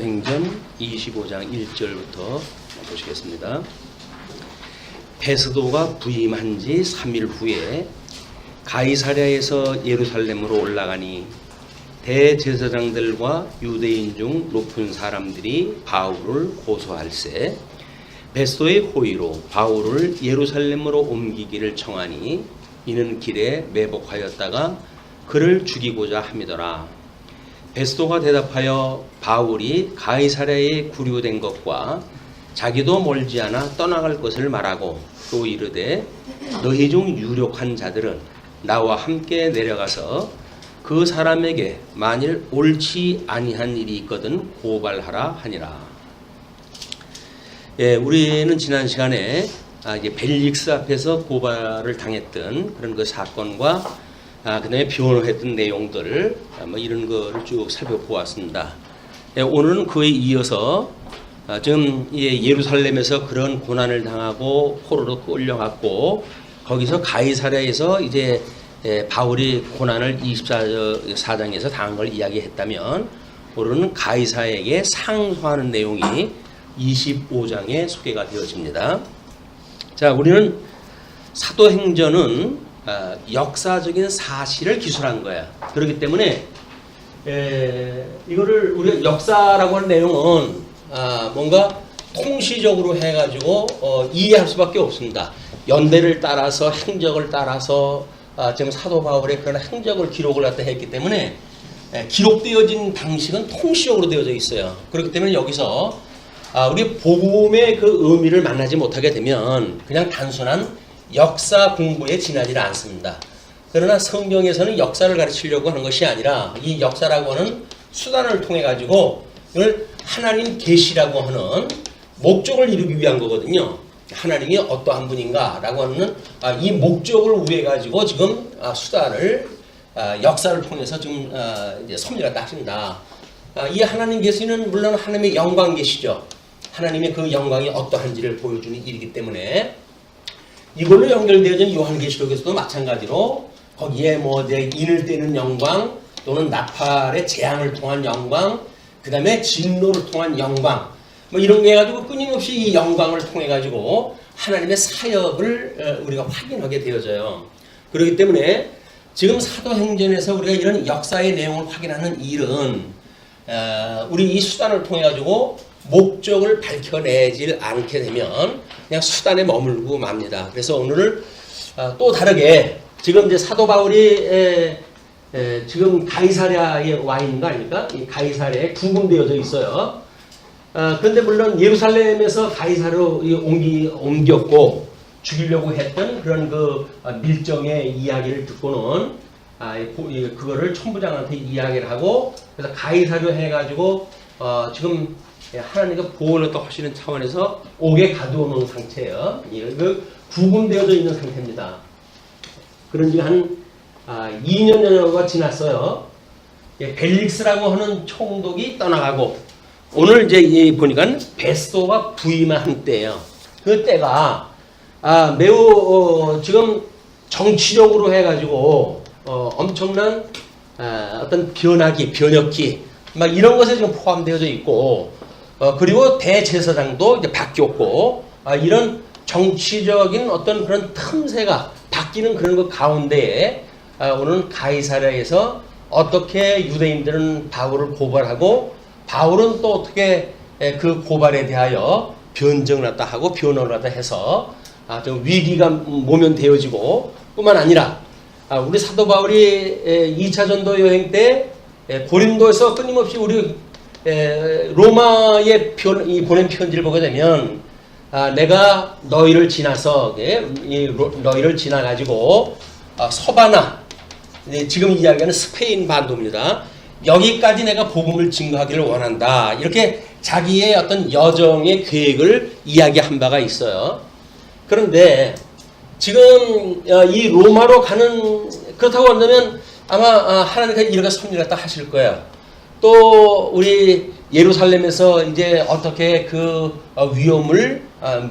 행전 25장 1절부터 보시겠습니다. 베스도가 부임한 지 3일 후에 가이사랴에서 예루살렘으로 올라가니 대제사장들과 유대인 중 높은 사람들이 바울을 고소할세 베스도의 호의로 바울을 예루살렘으로 옮기기를 청하니 이는 길에 매복하였다가 그를 죽이고자 함이더라. 베스도가 대답하여 바울이 가이사랴에 구류된 것과 자기도 멀지 않아 떠나갈 것을 말하고 또 이르되 너희 중 유력한 자들은 나와 함께 내려가서 그 사람에게 만일 옳지 아니한 일이 있거든 고발하라 하니라. 우리는 지난 시간에 이제 벨릭스 앞에서 고발을 당했던 그런 그 사건과 그 다음에 변호했던 내용들 이런 거를 쭉 살펴보았습니다. 오늘은 그에 이어서 지금 예루살렘에서 그런 고난을 당하고 포로로 끌려갔고 거기서 가이사랴에서 이제 바울이 고난을 24장에서 당한 걸 이야기했다면 오늘은 가이사에게 상소하는 내용이 25장에 소개가 되어집니다. 자, 우리는 사도행전은 역사적인 사실을 기술한 거야. 그렇기 때문에 이거를 우리가 역사라고 하는 내용은 뭔가 통시적으로 해가지고 이해할 수밖에 없습니다. 연대를 따라서 행적을 따라서 지금 사도 바울의 그런 행적을 기록을 갖다 했기 때문에 기록되어진 방식은 통시적으로 되어져 있어요. 그렇기 때문에 여기서 우리 복음의 그 의미를 만나지 못하게 되면 그냥 단순한 역사 공부에 지나지 않습니다. 그러나 성경에서는 역사를 가르치려고 하는 것이 아니라 이 역사라고 하는 수단을 통해 가지고 이걸 하나님 계시라고 하는 목적을 이루기 위한 거거든요. 하나님이 어떠한 분인가라고 하는 이 목적을 위해 가지고 지금 수단을 역사를 통해서 지금 이제 섭리가 따집니다. 이 하나님 계시는 물론 하나님의 영광 계시죠. 하나님의 그 영광이 어떠한지를 보여주는 일이기 때문에 이걸로 연결되어진 요한계시록에서도 마찬가지로 거기에 인을 떼는 영광 또는 나팔의 재앙을 통한 영광 그 다음에 진노를 통한 영광 이런 게 해가지고 끊임없이 이 영광을 통해 가지고 하나님의 사역을 우리가 확인하게 되어져요. 그렇기 때문에 지금 사도행전에서 우리가 이런 역사의 내용을 확인하는 일은 우리 이 수단을 통해 가지고 목적을 밝혀내질 않게 되면 그냥 수단에 머물고 맙니다. 그래서 오늘은 또 다르게 지금 이제 사도 바울이 지금 가이사랴에 와 있는 거 아닙니까? 이 가이사랴에 구분되어져 있어요. 그런데 물론 예루살렘에서 가이사랴로 옮겼고 죽이려고 했던 그런 그 밀정의 이야기를 듣고는 그거를 천부장한테 이야기를 하고 그래서 가이사랴 해가지고 지금 하나님과 보호를 또 하시는 차원에서 옥에 가두어 놓은 상태예요. 그 구분되어져 있는 상태입니다. 그런 지 한 2년 정도가 지났어요. 벨릭스라고 하는 총독이 떠나가고 오늘 이제 보니까 베스도가 부임한 때예요. 그 때가 매우 지금 정치적으로 해가지고 엄청난 어떤 변혁기 막 이런 것에 지금 포함되어져 있고 그리고 대제사장도 이제 바뀌었고 이런 정치적인 어떤 그런 틈새가 바뀌는 그런 것 가운데에 오늘은 가이사랴에서 어떻게 유대인들은 바울을 고발하고 바울은 또 어떻게 그 고발에 대하여 변정을 갖다 하고 변호를 갖다 해서 좀 위기가 모면되어지고 뿐만 아니라 우리 사도 바울이 2차 전도 여행 때 고린도에서 끊임없이 우리 로마에 보낸 편지를 보게 되면 내가 너희를 지나서 너희를 지나가지고 서바나 지금 이야기하는 스페인 반도입니다. 여기까지 내가 복음을 증거하기를 원한다. 이렇게 자기의 어떤 여정의 계획을 이야기한 바가 있어요. 그런데 지금 이 로마로 가는 그렇다고 한다면 아마 하나님께서 이렇게 섭리를 갖다 하실 거예요. 또 우리 예루살렘에서 이제 어떻게 그 위험을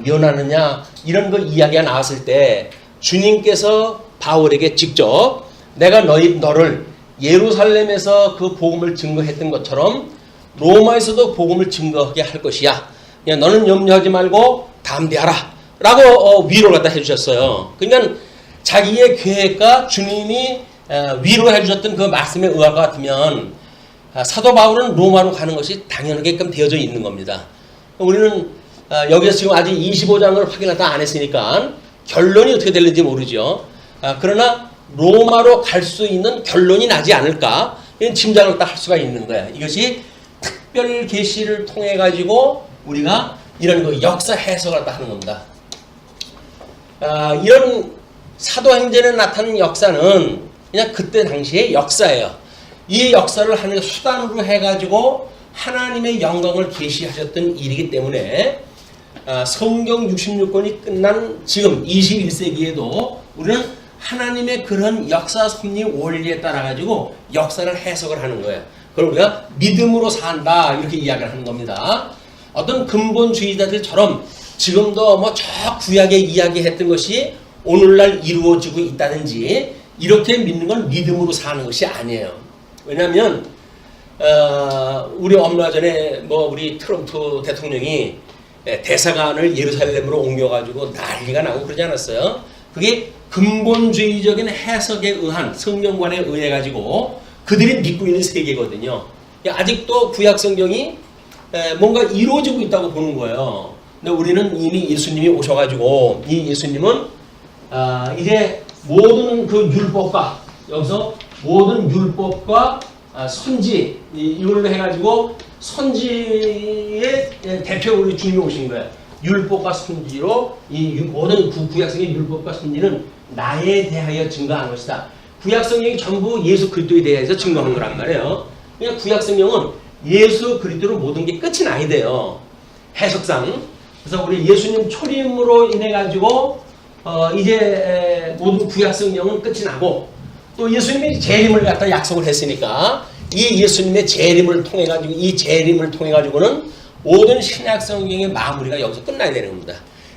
면하느냐 이런 거 이야기가 나왔을 때 주님께서 바울에게 직접 내가 너를 예루살렘에서 그 복음을 증거했던 것처럼 로마에서도 복음을 증거하게 할 것이야. 그냥 너는 염려하지 말고 담대하라. 라고 위로를 갖다 해주셨어요. 그러니까 자기의 계획과 주님이 위로해 주셨던 그 말씀에 의할 것 같으면 사도 바울은 로마로 가는 것이 당연하게끔 되어져 있는 겁니다. 우리는 여기서 지금 아직 25장을 확인을 다 안 했으니까 결론이 어떻게 될는지 모르죠. 그러나 로마로 갈 수 있는 결론이 나지 않을까 이런 짐작을 다 할 수가 있는 거야. 이것이 특별 계시를 통해 가지고 우리가 이런 그 역사 해석을 다 하는 겁니다. 이런 사도행전에 나타난 역사는 그냥 그때 당시의 역사예요. 이 역사를 하는 수단으로 해가지고 하나님의 영광을 계시하셨던 일이기 때문에 성경 66권이 끝난 지금 21세기에도 우리는 하나님의 그런 역사 섭리 원리에 따라 가지고 역사를 해석을 하는 거예요. 그걸 우리가 믿음으로 산다 이렇게 이야기를 하는 겁니다. 어떤 근본주의자들처럼 지금도 뭐 저 구약에 이야기했던 것이 오늘날 이루어지고 있다든지 이렇게 믿는 건 믿음으로 사는 것이 아니에요. 왜냐하면 우리 얼마 전에 뭐 우리 트럼프 대통령이 대사관을 예루살렘으로 옮겨가지고 난리가 나고 그러지 않았어요? 그게 근본주의적인 해석에 의한 성경관에 의해 가지고 그들이 믿고 있는 세계거든요. 아직도 구약 성경이 뭔가 이루어지고 있다고 보는 거예요. 근데 우리는 이미 예수님이 오셔가지고 이 예수님은 이제 모든 그 율법과 여기서 모든 율법과 선지 이걸로 해가지고 선지의 대표 우리 주님이 오신 거예요. 율법과 선지로 이 모든 구약성의 율법과 선지는 나에 대하여 증거한 것이다. 구약성경이 전부 예수 그리스도에 대해서 증거한 거란 말이에요. 그냥 구약성경은 예수 그리스도로 모든 게 끝이 나야 돼요. 해석상. 그래서 우리 예수님 초림으로 인해 가지고 이제 모든 구약성경은 끝이 나고 또 예수님이 재림을 갖다 약속을 했으니까 이 예수님의 재림을 통해 가지고 이 재림을 통해 가지고는 모든 신약 성경의 마무리가 여기서 끝나야 되는 겁니다.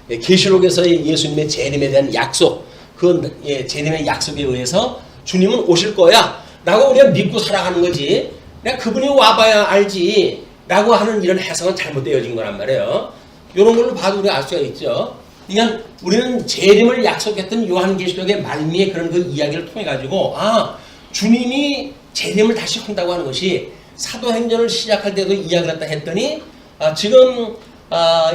계시록에서의 예수님의 재림에 대한 약속, 그 재림의 약속에 의해서 주님은 오실 거야 라고 우리가 믿고 살아가는 거지 내가 그분이 와봐야 알지 라고 하는 이런 해석은 잘못되어진 거란 말이에요. 이런 걸로 봐도 우리가 알 수가 있죠. 그러니까 우리는 재림을 약속했던 요한계시록의 말미에 그런 그 이야기를 통해 가지고 주님이 재림을 다시 한다고 하는 것이 사도행전을 시작할 때도 이야기를 했다 했더니 지금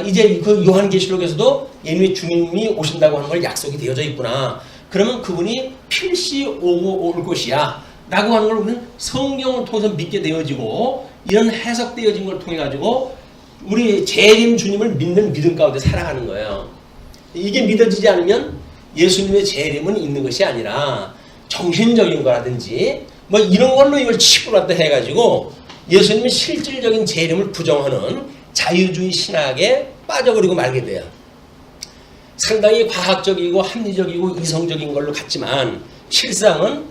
이제 그 요한계시록에서도 이미 주님이 오신다고 하는 걸 약속이 되어져 있구나. 그러면 그분이 필시 오고 올 것이야 라고 하는 걸 우리는 성경을 통해서 믿게 되어지고 이런 해석되어진 걸 통해 가지고 우리 재림 주님을 믿는 믿음 가운데 살아가는 거예요. 이게 믿어지지 않으면 예수님의 재림은 있는 것이 아니라 정신적인 거라든지 뭐 이런 걸로 이걸 치부라도 해가지고 예수님의 실질적인 재림을 부정하는 자유주의 신학에 빠져버리고 말게 돼요. 상당히 과학적이고 합리적이고 이성적인 걸로 같지만 실상은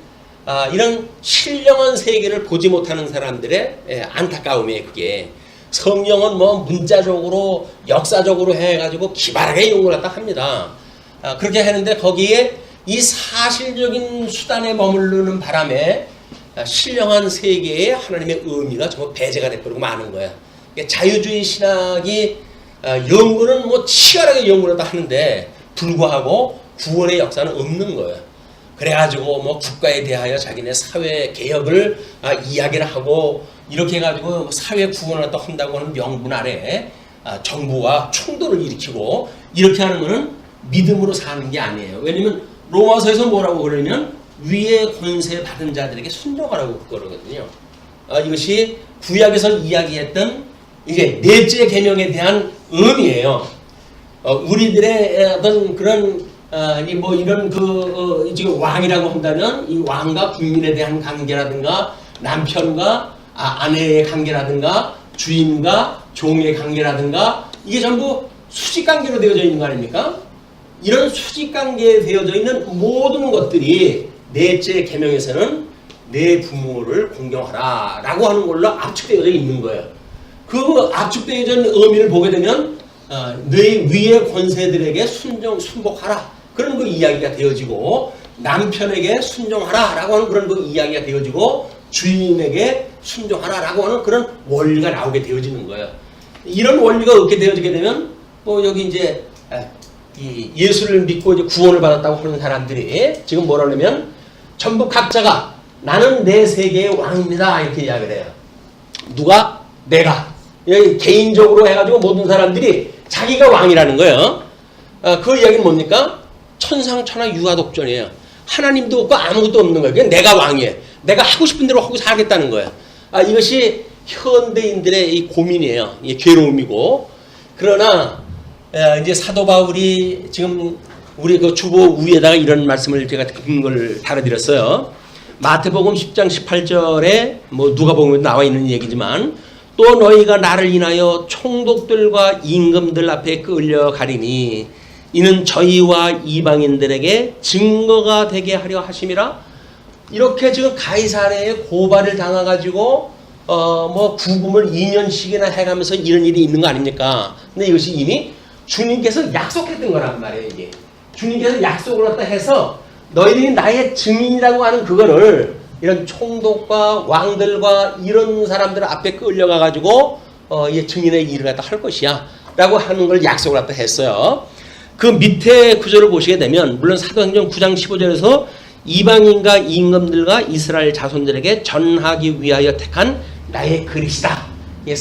이런 신령한 세계를 보지 못하는 사람들의 안타까움이에요. 그게 성경은 뭐 문자적으로 역사적으로 해가지고 기발하게 이용을 갖다 합니다. 그렇게 하는데 거기에 이 사실적인 수단에 머무르는 바람에 신령한 세계에 하나님의 의미가 정말 배제가 돼버리고 마는 거야. 자유주의 신학이 연구는 뭐 치열하게 연구를 다 하는데 불구하고 구원의 역사는 없는 거예요. 그래가지고 뭐 국가에 대하여 자기네 사회 개혁을 이야기를 하고 이렇게 해가지고 사회 구원을 또 한다고 하는 명분 아래 정부와 충돌을 일으키고 이렇게 하는 것은 믿음으로 사는 게 아니에요. 왜냐면 로마서에서 뭐라고 그러냐면 위의 권세 받은 자들에게 순종하라고 그러거든요. 이것이 구약에서 이야기했던 이제 넷째 계명에 대한 의미예요. 우리들의 어떤 그런 뭐 이런 지금 왕이라고 한다면 이 왕과 국민에 대한 관계라든가 남편과 아내의 관계라든가 주인과 종의 관계라든가 이게 전부 수직관계로 되어져 있는 거 아닙니까? 이런 수직관계에 되어져 있는 모든 것들이 넷째 계명에서는 내 부모를 공경하라 라고 하는 걸로 압축되어져 있는 거예요. 그 압축되어져 있는 의미를 보게 되면 내 위의 권세들에게 순복하라 그런 그 이야기가 되어지고 남편에게 순종하라 라고 하는 그런 그 이야기가 되어지고 주인에게 순종하라라고 하는 그런 원리가 나오게 되어지는 거예요. 이런 원리가 얻게 되어지게 되면 뭐 여기 이제 이 예수를 믿고 이제 구원을 받았다고 하는 사람들이 지금 뭐라 그러면 전부 각자가 나는 내 세계의 왕입니다 이렇게 이야기를 해요. 누가? 내가. 개인적으로 해가지고 모든 사람들이 자기가 왕이라는 거예요. 그 이야기는 뭡니까? 천상천하 유아독존이에요. 하나님도 없고 아무것도 없는 거예요. 그냥 내가 왕이에요. 내가 하고 싶은 대로 하고 살겠다는 거예요. 이것이 현대인들의 이 고민이에요. 이 괴로움이고. 그러나 이제 사도 바울이 지금 우리 그 주보 위에다가 이런 말씀을 제가 긴 걸 달아드렸어요. 마태복음 10장 18절에 뭐 누가복음에 나와 있는 얘기지만 또 너희가 나를 인하여 총독들과 임금들 앞에 끌려가리니 이는 저희와 이방인들에게 증거가 되게 하려 하심이라. 이렇게 지금 가이사랴에 고발을 당해가지고 뭐 구금을 2년씩이나 해가면서 이런 일이 있는 거 아닙니까? 근데 이것이 이미 주님께서 약속했던 거란 말이에요. 이게 주님께서 약속을 갖다 해서 너희들이 나의 증인이라고 하는 그거를 이런 총독과 왕들과 이런 사람들 앞에 끌려가가지고 이 증인의 일을 갖다 할 것이야 라고 하는 걸 약속을 갖다 했어요. 그 밑에 구절을 보시게 되면 물론 사도행전 9장 15절에서 이방인과 임금들과 이스라엘 자손들에게 전하기 위하여 택한 나의 그릇이다. 이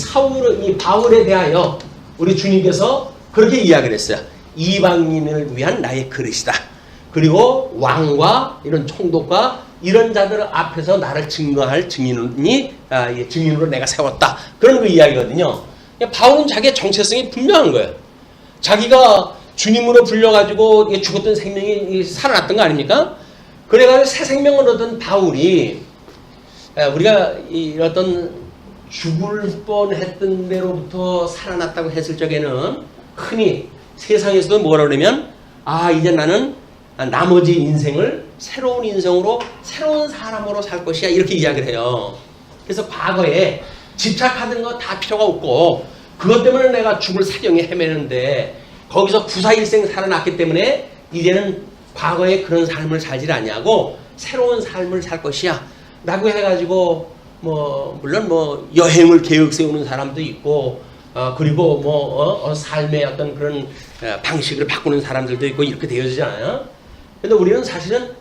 바울에 대하여 우리 주님께서 그렇게 이야기를 했어요. 이방인을 위한 나의 그릇이다. 그리고 왕과 이런 총독과 이런 자들 앞에서 나를 증거할 증인으로 내가 세웠다. 그런 그 이야기거든요. 바울은 자기의 정체성이 분명한 거예요. 자기가 주님으로 불려가지고 죽었던 생명이 살아났던 거 아닙니까? 그래가지고 새 생명을 얻은 바울이 우리가 어떤 죽을 뻔했던 데로부터 살아났다고 했을 적에는 흔히 세상에서도 뭐라 그러면 이제 나는 나머지 인생을 새로운 인생으로 새로운 사람으로 살 것이야 이렇게 이야기를 해요. 그래서 과거에 집착하던 거 다 필요가 없고 그것 때문에 내가 죽을 사경에 헤매는데 거기서 구사일생 살아났기 때문에 이제는 과거에 그런 삶을 살지 않냐고 새로운 삶을 살 것이야 라고 해가지고 물론 여행을 계획 세우는 사람도 있고 그리고 삶의 어떤 그런 방식을 바꾸는 사람들도 있고 이렇게 되어지잖아요. 근데 우리는 사실은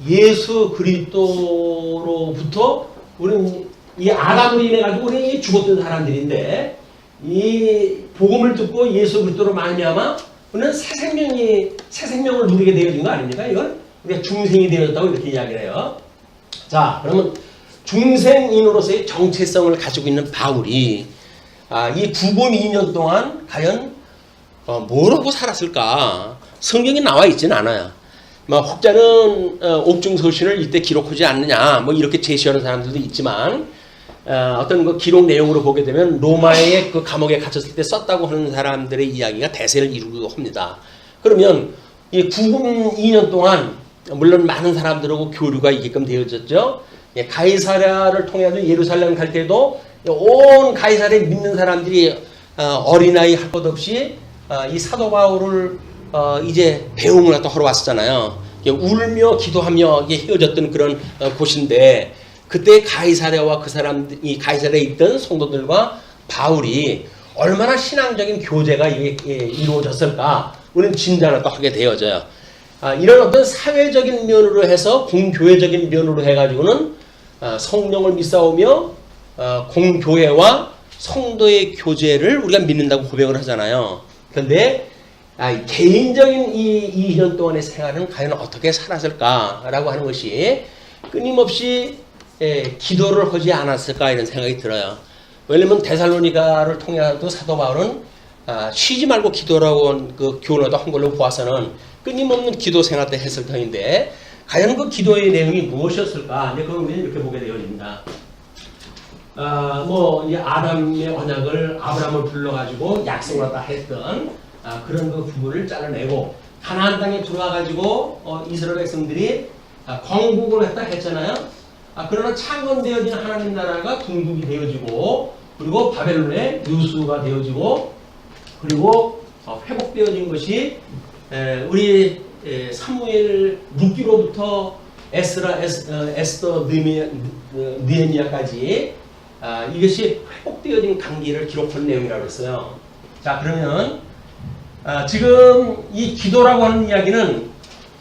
예수 그리스도로부터 우리는 이 아담으로 인해 가지고 우리 죽었던 사람들인데 이 복음을 듣고 예수 그리스도로 말미암아 우리는 새 생명을 누리게 되어진 거 아닙니까? 이건 우리가 중생이 되었다고 이렇게 이야기를 해요. 자, 그러면 중생인으로서의 정체성을 가지고 있는 바울이 이 구금 2년 동안 과연 뭘 하고 살았을까? 성경에 나와 있지는 않아요. 혹자는 옥중서신을 이때 기록하지 않느냐 이렇게 제시하는 사람들도 있지만 어떤 그 기록 내용으로 보게 되면 로마의 그 감옥에 갇혔을 때 썼다고 하는 사람들의 이야기가 대세를 이루기도 합니다. 그러면 이 구금 2년 동안 물론 많은 사람들하고 교류가 있게끔 되어졌죠. 가이사랴를 통해서 예루살렘 갈 때도 온 가이사랴에 믿는 사람들이 어린아이 할 것 없이 이 사도 바울을 이제 배웅을 갖다 하러 왔었잖아요. 울며 기도하며 헤어졌던 그런 곳인데 그때 가이사랴와 그 사람들, 이 가이사랴에 있던 성도들과 바울이 얼마나 신앙적인 교제가 이루어졌을까 우리는 진단을 또 하게 되어져요. 이런 어떤 사회적인 면으로 해서 공교회적인 면으로 해가지고는 성령을 믿사오며 공교회와 성도의 교제를 우리가 믿는다고 고백을 하잖아요. 그런데 개인적인 이 2년 동안의 생활은 과연 어떻게 살았을까라고 하는 것이 끊임없이 기도를 하지 않았을까 이런 생각이 들어요. 왜냐면 데살로니가를 통해서도 사도 바울은 쉬지 말고 기도라고 그 교훈을 한 걸로 보아서는 끊임없는 기도 생활 때 했을 터인데 과연 그 기도의 내용이 무엇이었을까? 그걸 우리는 이렇게 보게 되어집니다. 이제 아담의 언약을 아브라함을 불러가지고 약속을 다 했던 그런 그 부분을 잘라내고 가나안 땅에 들어와가지고 이스라엘 백성들이 광복을 했잖아요. 그러나 창건되어진 하나님 나라가 궁극이 되어지고 그리고 바벨론의 유수가 되어지고 그리고 회복되어진 것이 우리 사무엘 룻기로부터 에스더 느헤미야까지 이것이 회복되어진 관계를 기록한 내용이라고 했어요. 자, 그러면 지금 이 기도라고 하는 이야기는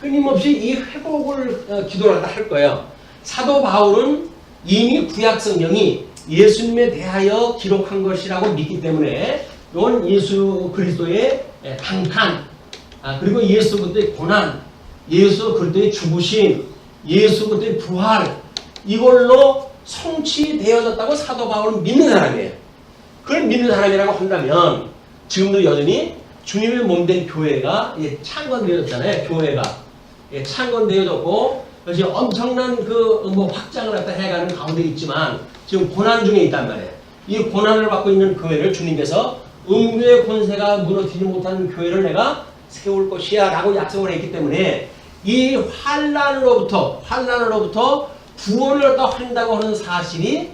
끊임없이 이 회복을 기도를 할 거예요. 사도 바울은 이미 구약 성경이 예수님에 대하여 기록한 것이라고 믿기 때문에 이건 예수 그리스도의 강판, 그리고 예수 그리스도의 고난, 예수 그리스도의 죽으심, 예수 그리스도의 부활, 이걸로 성취되어졌다고 사도 바울은 믿는 사람이에요. 그걸 믿는 사람이라고 한다면 지금도 여전히 주님의 몸된 교회가 창건되어졌잖아요. 교회가 창건되어졌고 이제 엄청난 확장을 갖다 해가는 가운데 있지만 지금 고난 중에 있단 말이에요. 이 고난을 받고 있는 교회를 주님께서 음부의 권세가 무너지지 못하는 교회를 내가 세울 것이야 라고 약속을 했기 때문에 이 환난으로부터 구원을 한다고 하는 사실이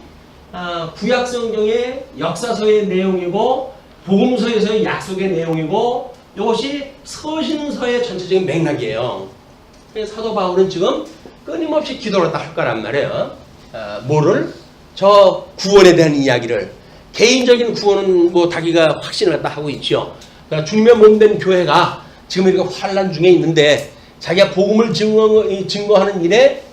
구약 성경의 역사서의 내용이고 복음서에서의 약속의 내용이고 이것이 서신서의 전체적인 맥락이에요. 그래서 사도 바울은 지금 끊임없이 기도를 할 거란 말이에요. 뭐를? 저 구원에 대한 이야기를. 개인적인 구원은 자기가 확신을 갖다 하고 있죠. 그러니까 주님의 몸된 교회가 지금 이렇게 환난 중에 있는데 자기가 복음을 증거하는 일에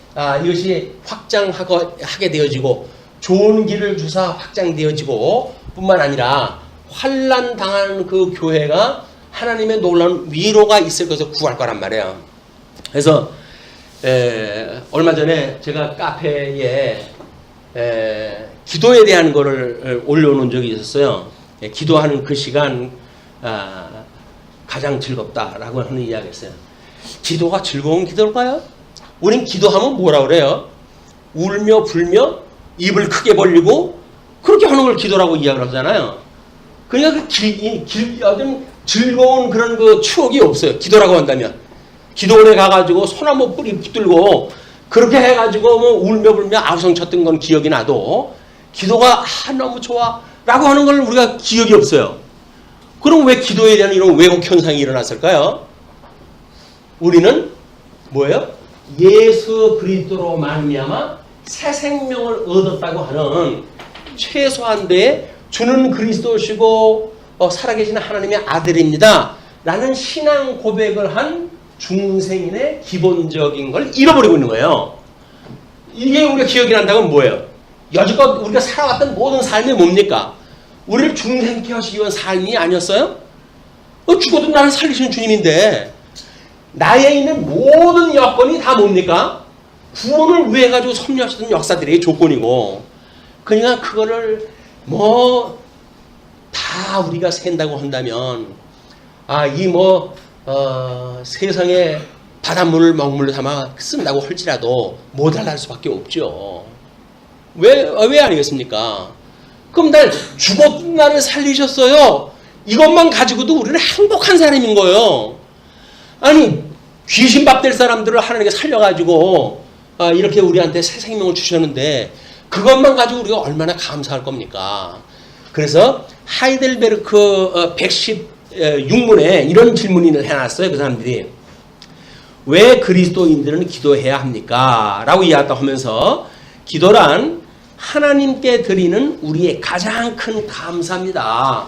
이것이 확장하게 되어지고 좋은 길을 주사 확장되어지고 뿐만 아니라 환난 당하는 그 교회가 하나님의 놀라운 위로가 있을 것을 구할 거란 말이에요. 그래서 얼마 전에 제가 카페에 기도에 대한 거를 올려놓은 적이 있었어요. 기도하는 그 시간 가장 즐겁다라고 하는 이야기였어요. 기도가 즐거운 기도일까요? 우린 기도하면 뭐라 그래요? 울며 불며 입을 크게 벌리고 그렇게 하는 걸 기도라고 이야기를 하잖아요. 그러니까 어떤 즐거운 그런 추억이 없어요. 기도라고 한다면. 기도원에 가가지고 소나무 뿌리 붙들고 그렇게 해가지고 울며 불며 아우성 쳤던 건 기억이 나도 기도가 너무 좋아 라고 하는 걸 우리가 기억이 없어요. 그럼 왜 기도에 대한 이런 왜곡 현상이 일어났을까요? 우리는 뭐예요? 예수 그리스도로 말미암아 새 생명을 얻었다고 하는 최소한도의 주는 그리스도시고 살아계신 하나님의 아들입니다 라는 신앙 고백을 한 중생인의 기본적인 걸 잃어버리고 있는 거예요. 이게 우리가 기억이 난다면 뭐예요? 여지껏 우리가 살아왔던 모든 삶이 뭡니까? 우리를 중생케 하시기 위한 삶이 아니었어요? 죽어도 나를 살리시는 주님인데 나에 있는 모든 여건이 다 뭡니까? 구원을 위해 가지고 섭리하시던 역사들의 조건이고 그러니까 그거를 다 우리가 센다고 한다면 세상에 바닷물을 먹물로 삼아 쓴다고 할지라도 모자랄 수밖에 없죠. 왜 아니겠습니까? 그럼 죽었던 나를 살리셨어요. 이것만 가지고도 우리는 행복한 사람인 거예요. 아니 귀신 밥 될 사람들을 하나님께 살려가지고 이렇게 우리한테 새 생명을 주셨는데 그것만 가지고 우리가 얼마나 감사할 겁니까? 그래서 하이델베르크 116문에 이런 질문을 해놨어요. 그 사람들이. 왜 그리스도인들은 기도해야 합니까? 라고 이야기하면서 기도란 하나님께 드리는 우리의 가장 큰 감사입니다.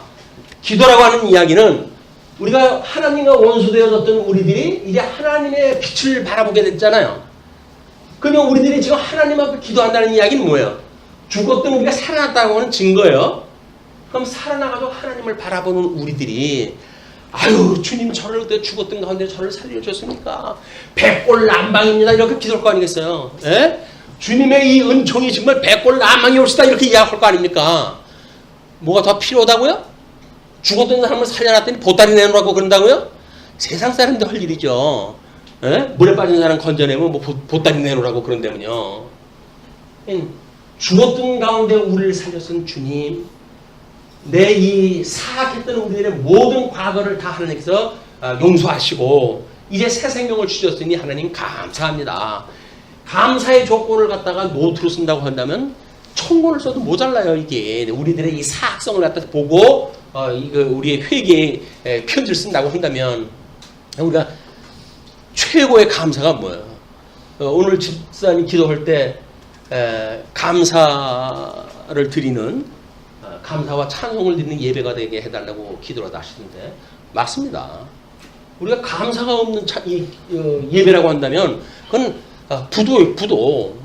기도라고 하는 이야기는 우리가 하나님과 원수되어졌던 우리들이 이제 하나님의 빛을 바라보게 됐잖아요. 그러면 우리들이 지금 하나님 앞에 기도한다는 이야기는 뭐예요? 죽었던 우리가 살아났다고 하는 증거예요. 그럼 살아나가지고 하나님을 바라보는 우리들이 주님 저를 그때 죽었던 가운데 저를 살려줬으니까 백골난방입니다 이렇게 기도할 거 아니겠어요? 예? 주님의 이 은총이 정말 백골난방이 올시다 이렇게 이야기할 거 아닙니까? 뭐가 더 필요하다고요? 죽었던 사람을 살려놨더니 보따리 내놓으라고 그런다고요? 세상 사람들 할 일이죠. 예? 물에 빠진 사람 건져내면 보따리 내놓으라고 그런다면요. 죽었던 가운데 우리를 살렸은 주님, 내 이 사악했던 우리들의 모든 과거를 다 하나님께서 용서하시고 이제 새 생명을 주셨으니 하나님 감사합니다. 감사의 조건을 갖다가 노트로 쓴다고 한다면 천권을 써도 모자라요. 이게 우리들의 이 사악성을 갖다 보고 우리의 회개의 편지를 쓴다고 한다면 우리가 최고의 감사가 뭐예요? 오늘 집사님 기도할 때 감사 감사를 드리는 감사와 찬송을 드리는 예배가 되게 해달라고 기도를 하시는데 맞습니다. 우리가 감사가 없는 예배라고 한다면 그건 부도예요, 부도.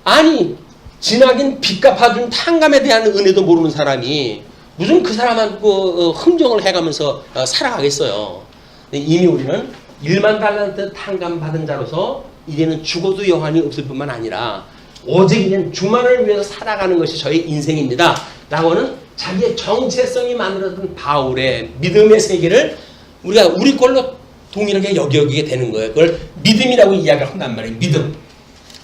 아니 지나긴 빚 갚아준 탕감에 대한 은혜도 모르는 사람이 무슨 그 사람하고 흥정을 해가면서 살아가겠어요. 이미 우리는 1만 달란트 탕감 받은 자로서 이제는 죽어도 여한이 없을 뿐만 아니라 오직 그냥 주만을 위해서 살아가는 것이 저의 인생입니다 라고는 자기의 정체성이 만들어진 바울의 믿음의 세계를 우리가 우리 걸로 동일하게 여기게 되는 거예요. 그걸 믿음이라고 이야기를 한단 말이에요. 믿음.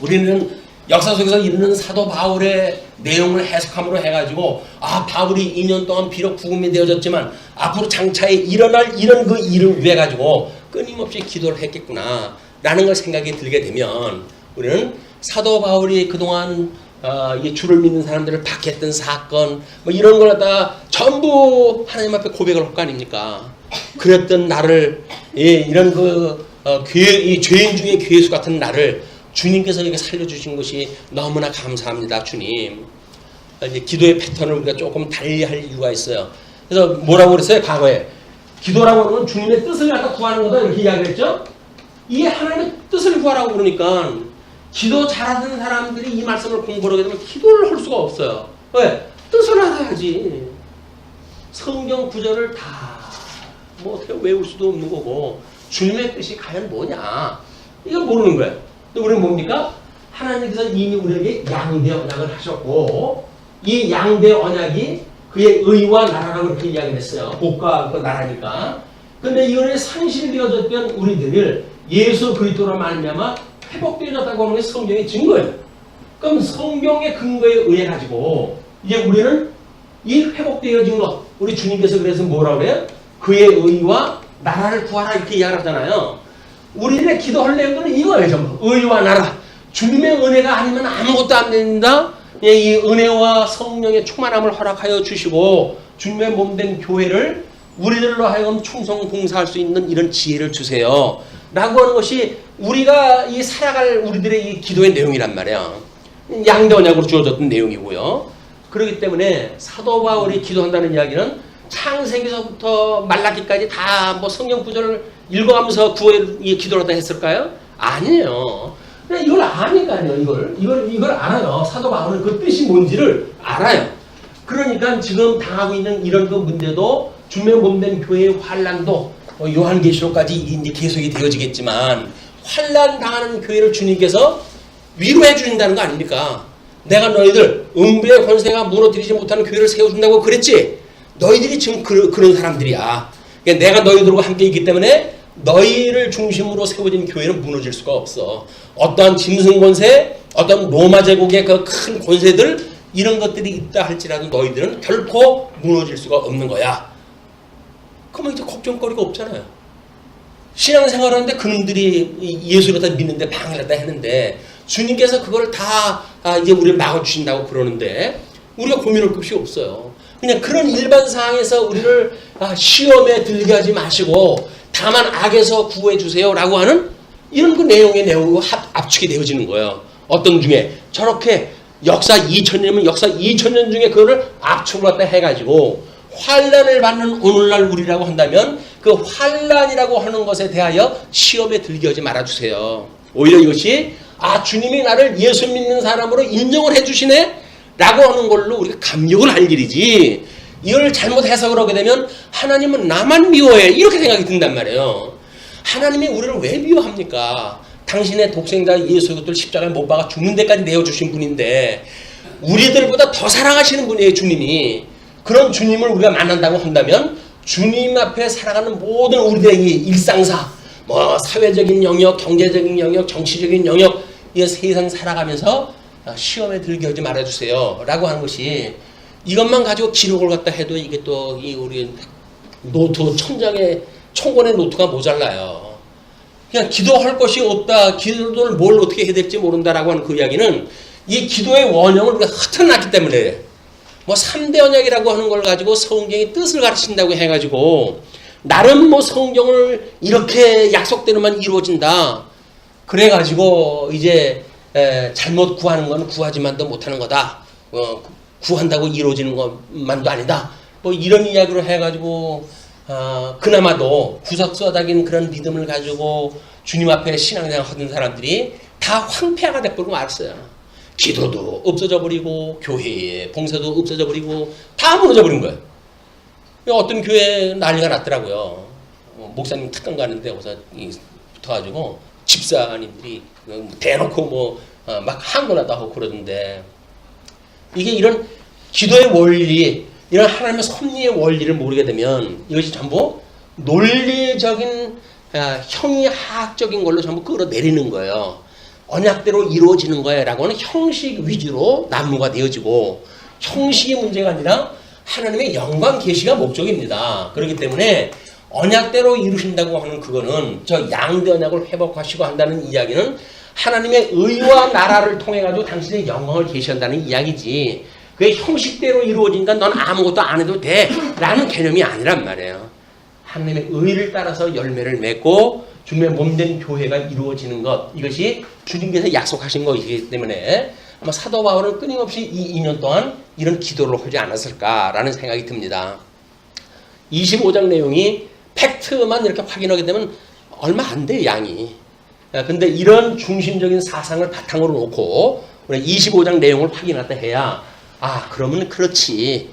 우리는 역사 속에서 이르는 사도 바울의 내용을 해석함으로 해가지고 바울이 2년 동안 비록 구금이 되어졌지만 앞으로 장차에 일어날 이런 그 일을 위해 가지고 끊임없이 기도를 했겠구나 라는 걸 생각이 들게 되면 우리는 사도 바울이 그동안 주를 믿는 사람들을 박해했던 사건 뭐 이런 걸 갖다가 전부 하나님 앞에 고백을 할 거 아닙니까? 그랬던 나를 이런 이 죄인 중에 괴수 같은 나를 주님께서 이렇게 살려주신 것이 너무나 감사합니다, 주님. 이제 기도의 패턴을 우리가 조금 달리할 이유가 있어요. 그래서 뭐라고 그랬어요, 과거에? 기도라고 하는 건 주님의 뜻을 갖다 구하는 거다 이렇게 이야기했죠. 이게 하나님의 뜻을 구하라고 그러니까 기도 잘하는 사람들이 이 말씀을 공부하게 되면 기도를 할 수가 없어요. 왜? 뜻을 알아야지. 성경 구절을 다 뭐 어떻게 외울 수도 없는 거고 주님의 뜻이 과연 뭐냐 이걸 모르는 거예요. 근데 우리는 뭡니까? 하나님께서 이미 우리에게 양대 언약을 하셨고 이 양대 언약이 그의 의와 나라라고 이렇게 이야기를 했어요. 복과 그 나라니까. 근데 이 은혜 상실되어졌던 우리들을 예수 그리스도로 말미암아 회복되어졌다고 하는 게 성경의 증거예요. 그럼 성경의 근거에 의해 가지고 이제 우리는 이 회복되어진 것 우리 주님께서 그래서 뭐라고 그래요? 그의 의와 나라를 구하라 이렇게 이야기를 하잖아요. 우리들의 기도할 내용들은 이거예요. 전부. 의와 나라. 주님의 은혜가 아니면 아무것도 안 된다. 이 은혜와 성령의 충만함을 허락하여 주시고 주님의 몸된 교회를 우리들로 하여금 충성 봉사할 수 있는 이런 지혜를 주세요. 라고 하는 것이 우리가 이 살아갈 우리들의 이 기도의 내용이란 말이야. 양대 언약으로 주어졌던 내용이고요. 그렇기 때문에 사도 바울이 기도한다는 이야기는 창세기서부터 말라기까지 다 뭐 성경 구절을 읽어가면서 기도를 하다 했을까요? 아니에요. 그냥 이걸 아니까요. 이걸 알아요. 사도 바울은 그 뜻이 뭔지를 알아요. 그러니까 지금 당하고 있는 이런 그 문제도 주님의 몸된 교회의 환란도 요한계시록까지 이제 계속이 되어지겠지만 환란 당하는 교회를 주님께서 위로해 주신다는 거 아닙니까? 내가 너희들 음부의 권세가 무너뜨리지 못하는 교회를 세워준다고 그랬지? 너희들이 지금 그런 사람들이야. 그러니까 내가 너희들과 함께 있기 때문에 너희를 중심으로 세워진 교회는 무너질 수가 없어. 어떠한 짐승 권세, 어떤 로마 제국의 그 큰 권세들 이런 것들이 있다 할지라도 너희들은 결코 무너질 수가 없는 거야. 그러면 이제 걱정거리가 없잖아요. 신앙생활을 하는데 그놈들이 예수를 다 믿는데 방해를 다 했는데 주님께서 그걸 다 이제 우리를 막아주신다고 그러는데 우리가 고민할 것이 없어요. 그냥 그런 일반 상황에서 우리를 시험에 들게 하지 마시고 다만 악에서 구해 주세요 라고 하는 이런 그 내용의 내용으로 압축이 되어지는 거예요. 어떤 중에 저렇게 역사 2000년이면 역사 2000년 중에 그거를 압축을 갖다 해가지고 환란을 받는 오늘날 우리라고 한다면 그 환란이라고 하는 것에 대하여 시험에 들게 하지 말아주세요. 오히려 이것이 주님이 나를 예수 믿는 사람으로 인정을 해주시네 라고 하는 걸로 우리가 감격을 할 일이지 이걸 잘못 해석을 하게 되면 하나님은 나만 미워해 이렇게 생각이 든단 말이에요. 하나님이 우리를 왜 미워합니까? 당신의 독생자 예수 그리스도를 십자가에 못 박아 죽는 데까지 내어주신 분인데 우리들보다 더 사랑하시는 분이에요. 주님이. 그런 주님을 우리가 만난다고 한다면 주님 앞에 살아가는 모든 우리들의 일상사 뭐 사회적인 영역, 경제적인 영역, 정치적인 영역 이 세상 살아가면서 시험에 들게 하지 말아주세요 라고 하는 것이 이것만 가지고 기록을 갖다 해도 이게 또 우리 노트 천장에 총권의 노트가 모자라요. 그냥 기도할 것이 없다, 기도를 뭘 어떻게 해야 될지 모른다라고 하는 그 이야기는 이 기도의 원형을 우리가 흩어놨기 때문에 뭐 3대 언약이라고 하는 걸 가지고 성경이 뜻을 가르친다고 해가지고 나름 뭐 성경을 이렇게 약속대로만 이루어진다 그래가지고 이제 잘못 구하는 건 구하지만도 못하는 거다. 구한다고 이루어지는 것만도 아니다. 뭐 이런 이야기로 해가지고 그나마도 구석서닥인 그런 믿음을 가지고 주님 앞에 신앙생활 하던 사람들이 다 황폐화가 돼버리고 말았어요. 기도도 없어져 버리고 교회에 봉사도 없어져 버리고 다 무너져 버린 거예요. 어떤 교회 난리가 났더라고요. 목사님 특강 가는데 거기서 붙어가지고 집사님들이 대놓고 막 한거나다 하고 그러던데, 이게 이런 기도의 원리, 이런 하나님의 섭리의 원리를 모르게 되면 이것이 전부 논리적인 형이하학적인 걸로 전부 끌어내리는 거예요. 언약대로 이루어지는 거야라고 하는 형식 위주로 난무가 되어지고, 형식이 문제가 아니라 하나님의 영광 계시가 목적입니다. 그렇기 때문에 언약대로 이루신다고 하는 그거는 저 양대 언약을 회복하시고 한다는 이야기는 하나님의 의와 나라를 통해 가지고 당신의 영광을 계시한다는 이야기지, 그게 형식대로 이루어지니까 넌 아무것도 안 해도 돼 라는 개념이 아니란 말이에요. 하나님의 의를 따라서 열매를 맺고 주님의 몸된 교회가 이루어지는 것, 이것이 주님께서 약속하신 것이기 때문에 아마 사도 바울은 끊임없이 이 2년 동안 이런 기도를 하지 않았을까라는 생각이 듭니다. 25장 내용이 팩트만 이렇게 확인하게 되면 얼마 안 돼요, 양이. 근데 이런 중심적인 사상을 바탕으로 놓고 우리 25장 내용을 확인했다 해야, 그러면 그렇지,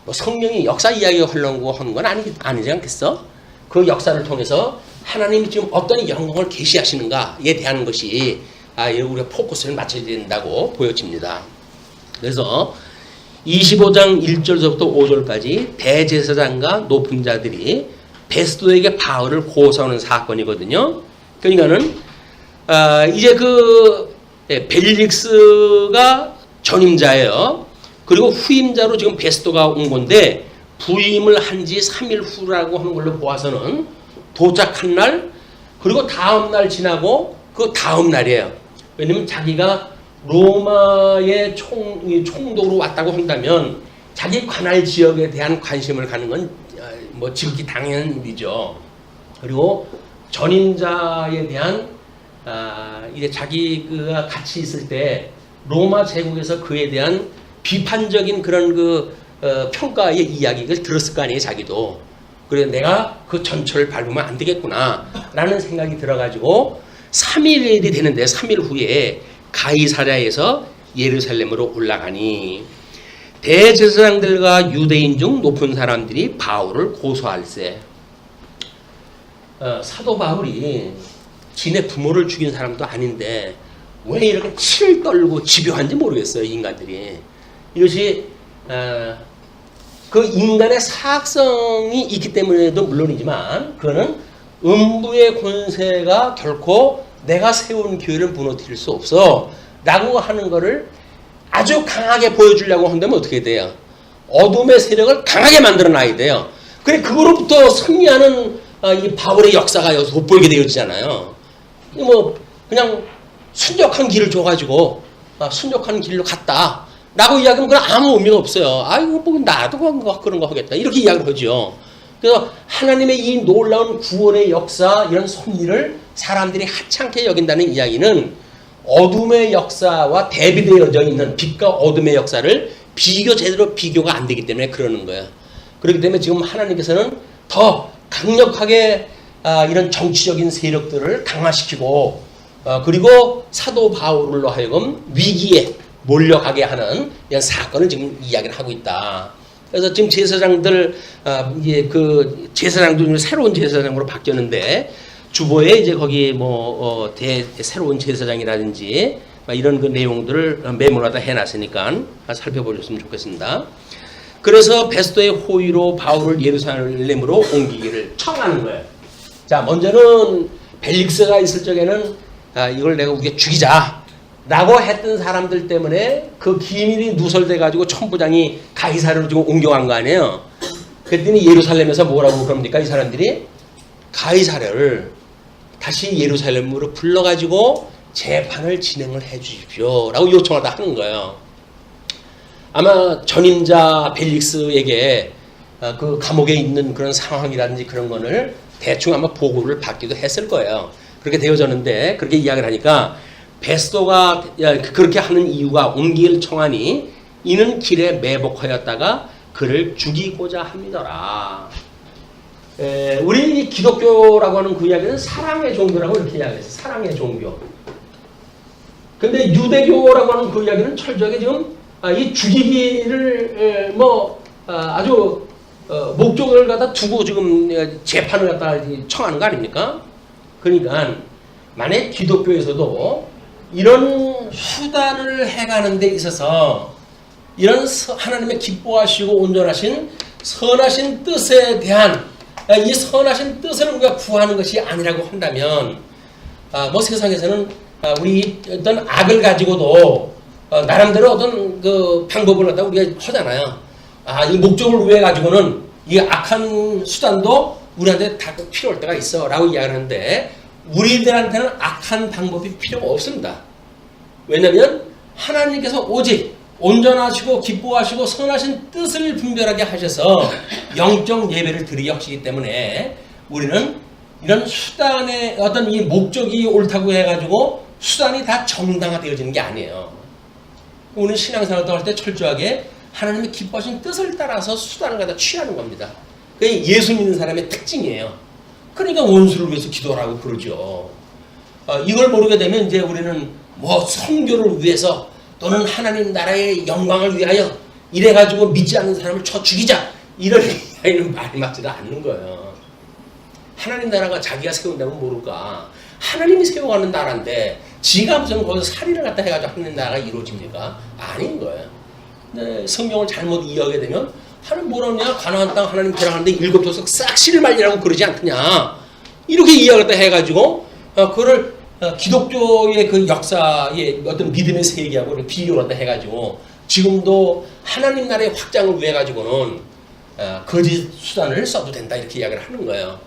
뭐 성령이 역사 이야기 하려고 하는 건 아니지 않겠어? 그 역사를 통해서 하나님이 지금 어떤 영광을 계시하시는가에 대한 것이 우리가 포커스를 맞춰야 된다고 보여집니다. 그래서 25장 1절부터 5절까지 대제사장과 높은 자들이 베스도에게 바울을 고소하는 사건이거든요. 그러니까는 이제 벨릭스가 전임자예요. 그리고 후임자로 지금 베스도가 온 건데, 부임을 한 지 3일 후라고 하는 걸로 보아서는 도착한 날, 그리고 다음 날 지나고 그 다음 날이에요. 왜냐면 자기가 로마의 총독으로 왔다고 한다면 자기 관할 지역에 대한 관심을 갖는 건 뭐 지극히 당연한 일이죠. 그리고 전임자에 대한 이제 자기가 같이 있을 때 로마 제국에서 그에 대한 비판적인 그런 평가의 이야기를 들었을 거 아니에요, 자기도. 그래서 내가 그 전철을 밟으면 안 되겠구나 라는 생각이 들어가지고 3일이 되는데 3일 후에 가이사랴에서 예루살렘으로 올라가니 대제사장들과 유대인 중 높은 사람들이 바울을 고소할세. 사도 바울이 지네 부모를 죽인 사람도 아닌데 왜 이렇게 치를 떨고 집요한지 모르겠어요, 인간들이. 이것이 그 인간의 사악성이 있기 때문에도 물론이지만, 그거는 음부의 권세가 결코 내가 세운 교회를 무너뜨릴 수 없어 라고 하는 거를 아주 강하게 보여주려고 한다면 어떻게 돼요? 어둠의 세력을 강하게 만들어 놔야 돼요. 그래, 그거로부터 승리하는 이 바울의 역사가 여기서 돋보이게 되어지잖아요. 뭐 그냥 순적한 길을 줘가지고 순적한 길로 갔다 라고 이야기하면 그건 아무 의미가 없어요. 아이고 뭐 나도 그런 거 하겠다 이렇게 이야기를 하죠. 그래서 하나님의 이 놀라운 구원의 역사, 이런 섭리를 사람들이 하찮게 여긴다는 이야기는 어둠의 역사와 대비되어져 있는 빛과 어둠의 역사를 제대로 비교가 안 되기 때문에 그러는 거예요. 그렇기 때문에 지금 하나님께서는 더 강력하게 이런 정치적인 세력들을 강화시키고 그리고 사도 바울로 하여금 위기에 몰려가게 하는 이런 사건을 지금 이야기를 하고 있다. 그래서 지금 제사장들 이제 그 제사장도 새로운 제사장으로 바뀌었는데, 주보에 이제 거기 새로운 제사장이라든지 이런 그 내용들을 메모하다 해놨으니까 살펴보셨으면 좋겠습니다. 그래서 베스도의 호의로 바울을 예루살렘으로 옮기기를 청하는 거예요. 자, 먼저는 벨릭스가 있을 적에는 이걸 내가 우리가 죽이자 라고 했던 사람들 때문에 그 기밀이 누설돼 가지고 천부장이 가이사랴로 지금 옮겨간 거 아니에요. 그랬더니 예루살렘에서 뭐라고 그럽니까? 이 사람들이 가이사랴를 다시 예루살렘으로 불러가지고 재판을 진행을 해 주십시오 라고 요청하다 하는 거예요. 아마 전임자 벨릭스에게 그 감옥에 있는 그런 상황이라든지 그런 거를 대충 아마 보고를 받기도 했을 거예요. 그렇게 되어졌는데, 그렇게 이야기를 하니까 베스도가 그렇게 하는 이유가 옮기기를 청하니 이는 길에 매복하였다가 그를 죽이고자 함이더라. 우리 기독교라고 하는 그 이야기는 사랑의 종교라고 이렇게 이야기했어요. 사랑의 종교. 근데 유대교라고 하는 그 이야기는 철저하게 지금 이 죽이기를 아주 목적을 갖다 두고 지금 재판을 갖다 청하는 거 아닙니까? 그러니까 만약 기독교에서도 이런 수단을 해가는 데 있어서 이런 하나님의 기뻐하시고 온전하신 선하신 뜻에 대한 이 선하신 뜻을 우리가 구하는 것이 아니라고 한다면 세상에서는 우리 어떤 악을 가지고도 나름대로 어떤 그 방법을 갖다 우리가 하잖아요. 이 목적을 위해 가지고는 이 악한 수단도 우리한테 다 필요할 때가 있어 라고 이야기를 하는데 우리들한테는 악한 방법이 필요가 없습니다. 왜냐하면 하나님께서 오직 온전하시고 기뻐하시고 선하신 뜻을 분별하게 하셔서 영적 예배를 드리게 하시기 때문에 우리는 이런 수단의 어떤 이 목적이 옳다고 해가지고 수단이 다 정당화되어지는 게 아니에요. 우리는 신앙생활도 할 때 철저하게 하나님의 기뻐하신 뜻을 따라서 수단을 갖다 취하는 겁니다. 그게 예수 믿는 사람의 특징이에요. 그러니까 원수를 위해서 기도하라고 그러죠. 이걸 모르게 되면 이제 우리는 선교를 위해서 또는 하나님 나라의 영광을 위하여 이래가지고 믿지 않는 사람을 쳐 죽이자 이런 이야기는 말이 맞지도 않는 거예요. 하나님 나라가 자기가 세운다면 모를까. 하나님이 세워가는 나라인데 지가 무슨 거기서 살인을 갖다 해가지고 하나님 나라가 이루어집니까? 아닌 거예요. 근데 성경을 잘못 이해하게 되면 하나님 뭐라냐 가나안 땅 하나님 들어가는데 7도석 싹 씨를 말리라고 그러지 않느냐 이렇게 이해하겠다 해가지고 그거를 기독교의 그 역사의 어떤 믿음의 세계하고 비교를 갖다 해가지고 지금도 하나님 나라의 확장을 위해 가지고는 거짓 수단을 써도 된다 이렇게 이야기를 하는 거예요.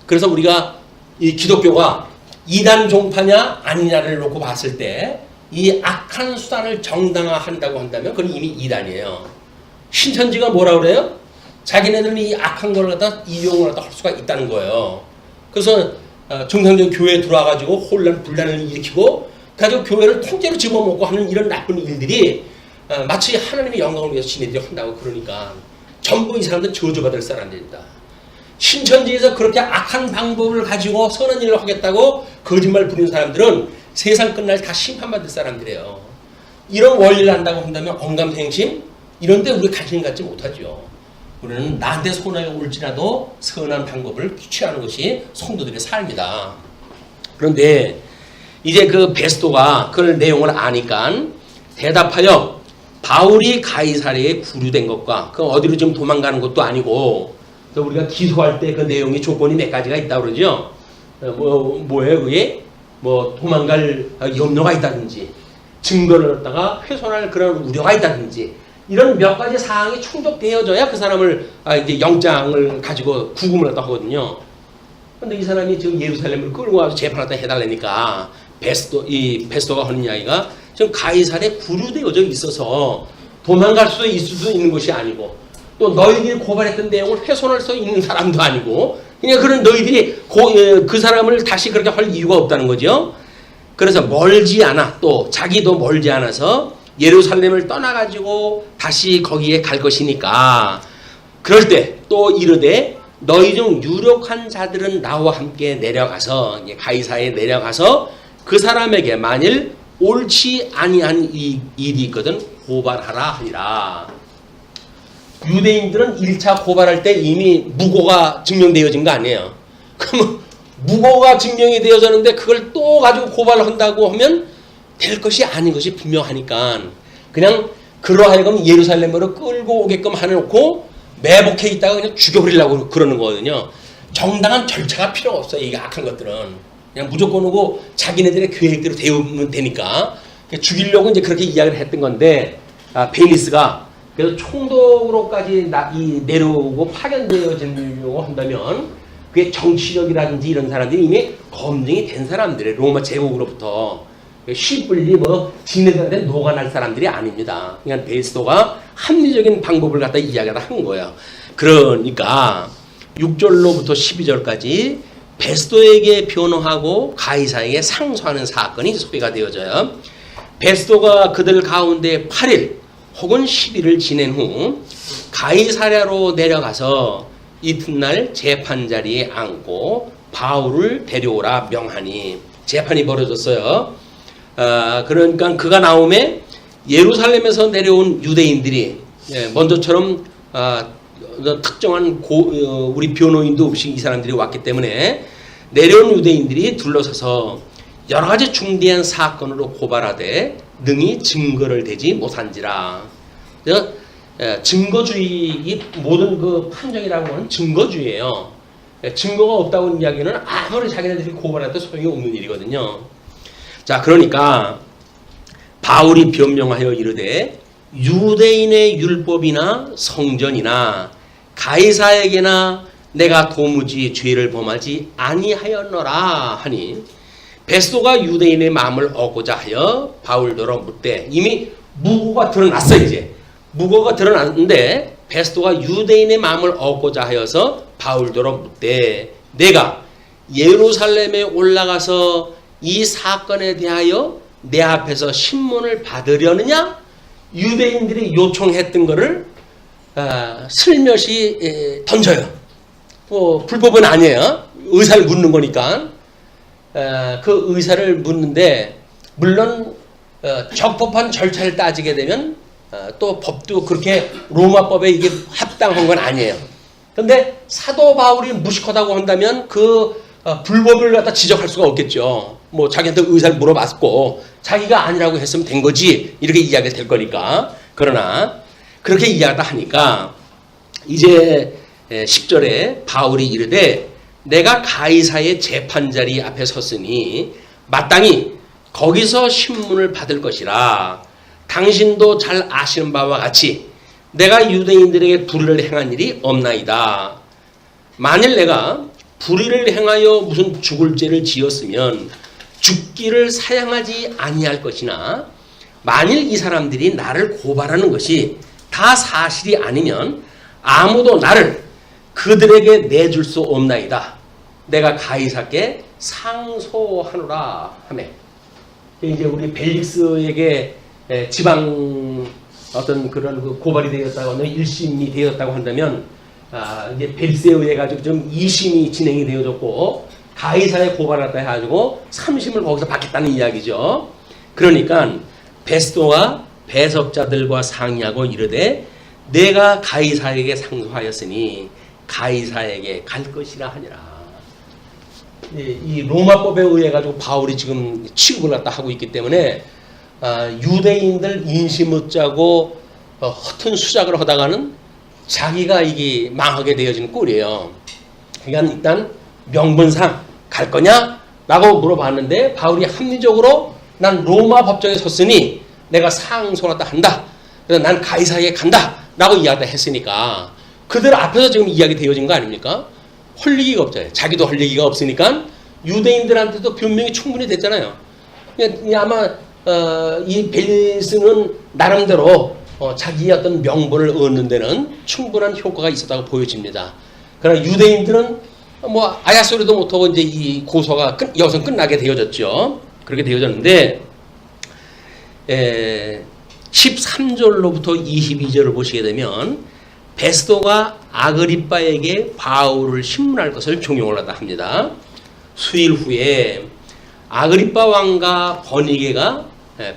그래서 우리가 이 기독교가 이단 종파냐 아니냐를 놓고 봤을 때 이 악한 수단을 정당화한다고 한다면 그건 이미 이단이에요. 신천지가 뭐라 그래요? 자기네들은 이 악한 걸 갖다 이용을 갖다 할 수가 있다는 거예요. 그래서 정상적인 교회에 들어와가지고 혼란 분란을 일으키고 가지고 교회를 통째로 집어먹고 하는 이런 나쁜 일들이 마치 하나님의 영광을 위해서 지네들이 한다고 그러니까 전부 이 사람들은 저주받을 사람들이다. 신천지에서 그렇게 악한 방법을 가지고 선한 일을 하겠다고 거짓말 부리는 사람들은 세상 끝날 다 심판받을 사람들이에요. 이런 원리를 한다고 한다면 언감생심 이런 데 우리 관심 갖지 못하죠. 우리는 나한테 손해가 올지라도 선한 방법을 취하는 것이 성도들의 삶이다. 그런데 이제 그 베스도가 그 내용을 아니까 대답하여 바울이 가이사랴에 구류된 것과 그 어디로 좀 도망가는 것도 아니고 우리가 기소할 때 그 내용이 조건이 몇 가지가 있다고 그러죠. 뭐예요 그게? 도망갈 염려가 있다든지 증거를 갖다가 훼손할 그런 우려가 있다든지 이런 몇 가지 사항이 충족되어져야 그 사람을 이제 영장을 가지고 구금을 했다 하거든요. 근데 이 사람이 지금 예루살렘을 끌고 와서 재판하다 해달라니까 베스도가 하는 이야기가 지금 가이사랴에 구류되어져 있어서 도망갈 수도 있을 수 있는 것이 아니고 또 너희들이 고발했던 내용을 훼손할 수 있는 사람도 아니고 그냥 그런 너희들이 그 사람을 다시 그렇게 할 이유가 없다는 거죠. 그래서 멀지 않아 또 자기도 멀지 않아서 예루살렘을 떠나가지고 다시 거기에 갈 것이니까 그럴 때 또 이르되 너희 중 유력한 자들은 나와 함께 내려가서 가이사랴에 내려가서 그 사람에게 만일 옳지 아니한 일이 있거든 고발하라 하리라. 유대인들은 1차 고발할 때 이미 무고가 증명되어진 거 아니에요. 그러면 무고가 증명이 되어졌는데 그걸 또 가지고 고발을 한다고 하면 될 것이 아닌 것이 분명하니까 그냥 그러하여금 예루살렘으로 끌고 오게끔 해놓고 매복해 있다가 그냥 죽여버리려고 그러는 거거든요. 정당한 절차가 필요 없어요. 이게 악한 것들은 그냥 무조건 오고 자기네들의 계획대로 되면 되니까 죽이려고 이제 그렇게 이야기를 했던 건데 베니스가 그래서 총독으로까지 내려오고 파견되어지려고 한다면 그게 정치력이라든지 이런 사람들이 이미 검증이 된 사람들이에요. 로마 제국으로부터 쉽불리 지네들한테 녹아날 사람들이 아닙니다. 그냥 베스도가 합리적인 방법을 갖다 이야기를 한 거예요. 그러니까 6절로부터 12절까지 베스도에게 변호하고 가이사에게 상소하는 사건이 소개가 되어져요. 베스도가 그들 가운데 8일 혹은 10일을 지낸 후 가이사랴로 내려가서 이튿날 재판 자리에 앉고 바울을 데려오라 명하니 재판이 벌어졌어요. 그러니까 그가 나오매 예루살렘에서 내려온 유대인들이 먼저처럼 특정한 우리 변호인도 없이 이 사람들이 왔기 때문에 내려온 유대인들이 둘러서서 여러 가지 중대한 사건으로 고발하되 능히 증거를 대지 못한지라. 증거주의, 이 모든 그 판정이라고 하는 증거주의예요. 증거가 없다고 이야기는 아무리 자기네들이 고발해도 소용이 없는 일이거든요. 자, 그러니까 바울이 변명하여 이르되 유대인의 율법이나 성전이나 가이사에게나 내가 도무지 죄를 범하지 아니하였노라 하니 베스도가 유대인의 마음을 얻고자 하여 바울더러 묻되 이미 무고가 드러났어. 이제 무고가 드러났는데 베스도가 유대인의 마음을 얻고자 하여서 바울더러 묻되 내가 예루살렘에 올라가서 이 사건에 대하여 내 앞에서 신문을 받으려느냐? 유대인들이 요청했던 것을 슬며시 던져요. 불법은 아니에요. 의사를 묻는 거니까. 그 의사를 묻는데 물론 적법한 절차를 따지게 되면 또 법도 그렇게 로마법에 이게 합당한 건 아니에요. 그런데 사도 바울이 무식하다고 한다면 그 불법을 갖다 지적할 수가 없겠죠. 뭐 자기한테 의사를 물어봤고 자기가 아니라고 했으면 된 거지 이렇게 이야기가 될 거니까. 그러나 그렇게 이야기하다 하니까 이제 10절에 바울이 이르되 내가 가이사의 재판자리 앞에 섰으니 마땅히 거기서 신문을 받을 것이라. 당신도 잘 아시는 바와 같이 내가 유대인들에게 불의를 행한 일이 없나이다. 만일 내가 불의를 행하여 무슨 죽을 죄를 지었으면 죽기를 사양하지 아니할 것이나 만일 이 사람들이 나를 고발하는 것이 다 사실이 아니면 아무도 나를 그들에게 내줄 수 없나이다. 내가 가이사께 상소하노라 하매 이제 우리 벨릭스에게 지방 어떤 그런 그 고발이 되었다고 하면 1심이 되었다고 한다면 이제 벨릭스에 의해 가지고 좀 2심이 진행이 되어졌고 가이사에 고발했다 해가지고 3심을 거기서 받겠다는 이야기죠. 그러니까 베스도가 배석자들과 상의하고 이르되 내가 가이사에게 상소하였으니 가이사에게 갈 것이라 하니라. 이 로마법에 의해 가지고 바울이 지금 취급을 갖다 하고 있기 때문에 유대인들 인심 얻자고 허튼 수작을 하다가는 자기가 이게 망하게 되어지는 꼴이에요. 그러니까 일단 명분상 갈 거냐? 라고 물어봤는데 바울이 합리적으로 난 로마 법정에 섰으니 내가 상소하다 한다. 그래서 난 가이사에게 간다. 라고 이야기를 했으니까 그들 앞에서 지금 이야기 되어진 거 아닙니까? 헐리기가 없잖아요. 자기도 헐리기가 없으니까 유대인들한테도 변명이 충분히 됐잖아요. 아마 이 벨리스는 나름대로 자기의 어떤 명분을 얻는 데는 충분한 효과가 있었다고 보여집니다. 그러나 유대인들은 뭐 아야 소리도 못하고 이제 이 고소가 여기서 끝나게 되어졌죠. 그렇게 되어졌는데 13절로부터 22절을 보시게 되면 베스도가 아그리빠에게 바울을 신문할 것을 종용을 하다 합니다. 수일 후에 아그리빠 왕과 버니게가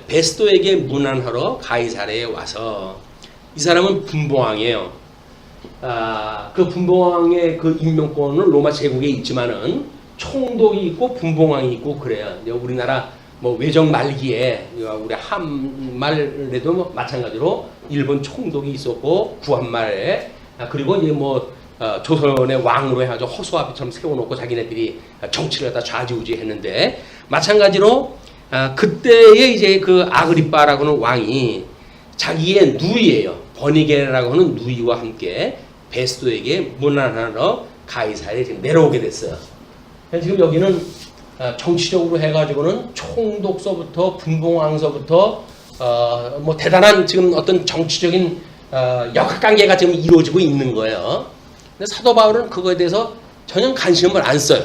베스도에게 문안하러 가이사랴에 와서 이 사람은 분봉왕이에요. 그 분봉왕의 그 임명권은 로마 제국에 있지만은 총독이 있고 분봉왕이 있고 그래요. 우리나라 뭐 외정 말기에 우리 한말에도 마찬가지로 일본 총독이 있었고 구한말에 그리고 이제 뭐 조선의 왕으로 해가지고 허수아비처럼 세워놓고 자기네들이 정치를 갖다 좌지우지했는데 마찬가지로 그때에 이제 그 아그리빠라고 하는 왕이 자기의 누이예요. 버니게라고 하는 누이와 함께 베스도에게 문안하러 가이사랴에 지금 내려오게 됐어요. 지금 여기는 정치적으로 해가지고는 총독서부터 분봉왕서부터 뭐 대단한 지금 어떤 정치적인 역학관계가 지금 이루어지고 있는 거예요. 근데 사도 바울은 그거에 대해서 전혀 관심을 안 써요.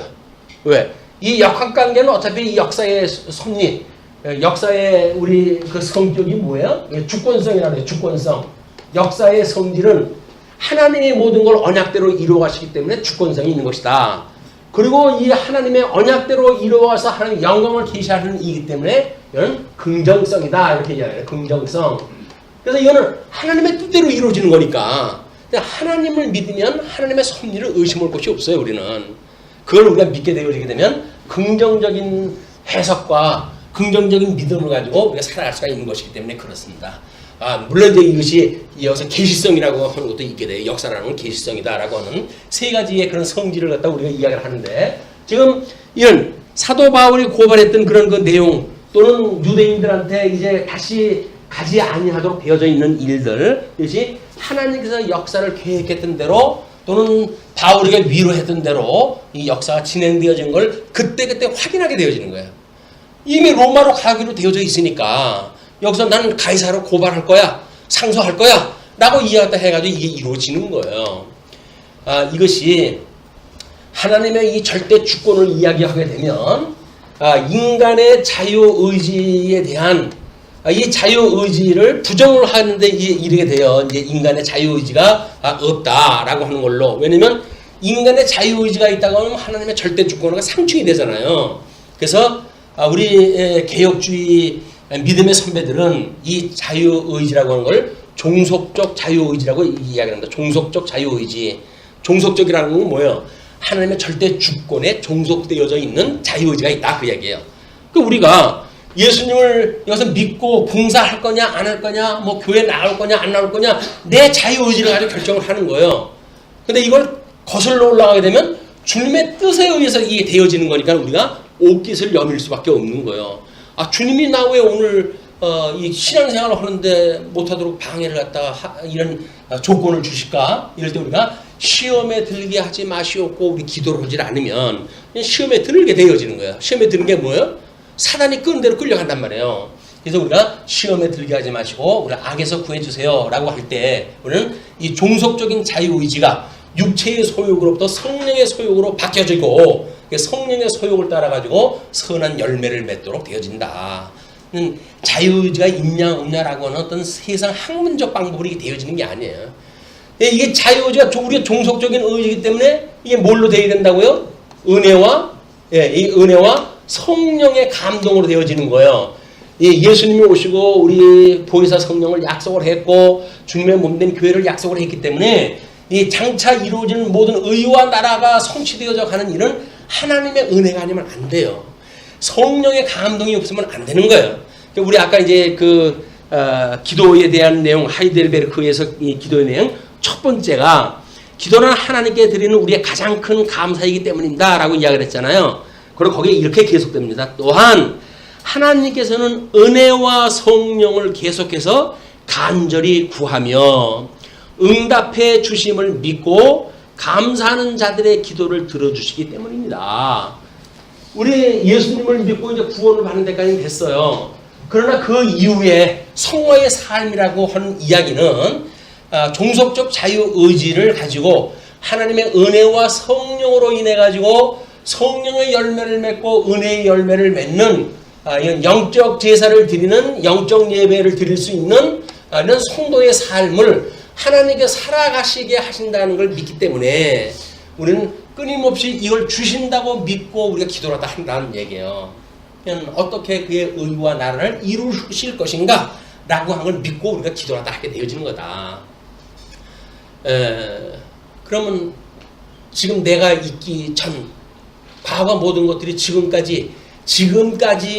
왜? 이 역학관계는 어차피 이 역사의 섭리, 역사의 우리 그 성격이 뭐예요? 주권성이라고 해요. 주권성. 역사의 성질은 하나님의 모든 걸 언약대로 이루어가시기 때문에 주권성이 있는 것이다. 그리고 이 하나님의 언약대로 이루어가서 하나님의 영광을 계시하는 이기 때문에 이건 긍정성이다. 이렇게 이야기해요. 긍정성. 그래서 이거는 하나님의 뜻대로 이루어지는 거니까 하나님을 믿으면 하나님의 섭리를 의심할 것이 없어요. 우리는. 그걸 우리가 믿게 되어지게 되면 긍정적인 해석과 긍정적인 믿음을 가지고 우리가 살아갈 수가 있는 것이기 때문에 그렇습니다. 물론 이제 이것이 이어서 계시성이라고 하는 것도 있게 돼요. 역사라는 건 계시성이다라고 하는 세 가지의 그런 성질을 갖다 우리가 이야기를 하는데 지금 이런 사도 바울이 고발했던 그런 그 내용 또는 유대인들한테 이제 다시 가지 아니하도록 되어져 있는 일들 이것이 하나님께서 역사를 계획했던 대로 또는 바울에게 위로했던 대로 이 역사가 진행되어진 걸 그때그때 확인하게 되어지는 거예요. 이미 로마로 가기로 되어져 있으니까 여기서 나는 가이사로 고발할 거야, 상소할 거야 라고 이야기했다 해가지고 이게 이루어지는 거예요. 이것이 하나님의 이 절대 주권을 이야기하게 되면 인간의 자유의지에 대한 이 자유의지를 부정을 하는데 이르게 돼요. 이제 인간의 자유의지가 없다라고 하는 걸로. 왜냐면 인간의 자유의지가 있다고 하면 하나님의 절대 주권과 상충이 되잖아요. 그래서 우리 개혁주의 믿음의 선배들은 이 자유의지라고 하는 걸 종속적 자유의지라고 이야기합니다. 종속적 자유의지. 종속적이라는 건 뭐예요? 하나님의 절대 주권에 종속되어져 있는 자유의지가 있다 그 얘기예요. 그 우리가 예수님을 여기서 믿고 봉사할 거냐 안 할 거냐 뭐 교회 나올 거냐 안 나올 거냐 내 자유의지를 가지고 결정을 하는 거예요. 근데 이걸 거슬러 올라가게 되면 주님의 뜻에 의해서 이게 되어지는 거니까 우리가 옷깃을 여밀 수밖에 없는 거예요. 주님이 나 왜 오늘 이 신앙생활을 하는데 못하도록 방해를 갖다가 이런 조건을 주실까? 이럴 때 우리가 시험에 들게 하지 마시옵고 우리 기도를 하지 않으면 시험에 들게 되어지는 거예요. 시험에 드는 게 뭐예요? 사단이 끄는 대로 끌려간단 말이에요. 그래서 우리가 시험에 들게 하지 마시고 우리 악에서 구해주세요 라고 할 때 우리는 이 종속적인 자유의지가 육체의 소욕으로부터 성령의 소욕으로 바뀌어지고 성령의 소욕을 따라가지고 선한 열매를 맺도록 되어진다. 자유의지가 있냐 없냐라고 하는 어떤 세상 학문적 방법으로 이게 되어지는 게 아니에요. 이게 자유의지가 우리의 종속적인 의지이기 때문에 이게 뭘로 되어야 된다고요? 이 은혜와 성령의 감동으로 되어지는 거예요. 예수님이 오시고 우리 보혜사 성령을 약속을 했고 주님의 몸된 교회를 약속을 했기 때문에 이 장차 이루어지는 모든 의와 나라가 성취되어져 가는 일은 하나님의 은혜가 아니면 안 돼요. 성령의 감동이 없으면 안 되는 거예요. 우리 아까 이제 기도에 대한 내용 하이델베르크에서 이 기도의 내용 첫 번째가 기도는 하나님께 드리는 우리의 가장 큰 감사이기 때문입니다 라고 이야기를 했잖아요. 그리고 거기에 이렇게 계속됩니다. 또한 하나님께서는 은혜와 성령을 계속해서 간절히 구하며 응답해 주심을 믿고 감사하는 자들의 기도를 들어주시기 때문입니다. 우리 예수님을 믿고 이제 구원을 받는 데까지 됐어요. 그러나 그 이후에 성화의 삶이라고 하는 이야기는 종속적 자유의지를 가지고 하나님의 은혜와 성령으로 인해 가지고 성령의 열매를 맺고 은혜의 열매를 맺는 영적 제사를 드리는 영적 예배를 드릴 수 있는 이런 성도의 삶을 하나님께 살아가시게 하신다는 걸 믿기 때문에 우리는 끊임없이 이걸 주신다고 믿고 우리가 기도를 하다 한다는 얘기예요. 어떻게 그의 의와 나라를 이루실 것인가 라고 하는 걸 믿고 우리가 기도를 하다 하게 되어지는 거다. 그러면 지금 내가 있기 전 과거 모든 것들이 지금까지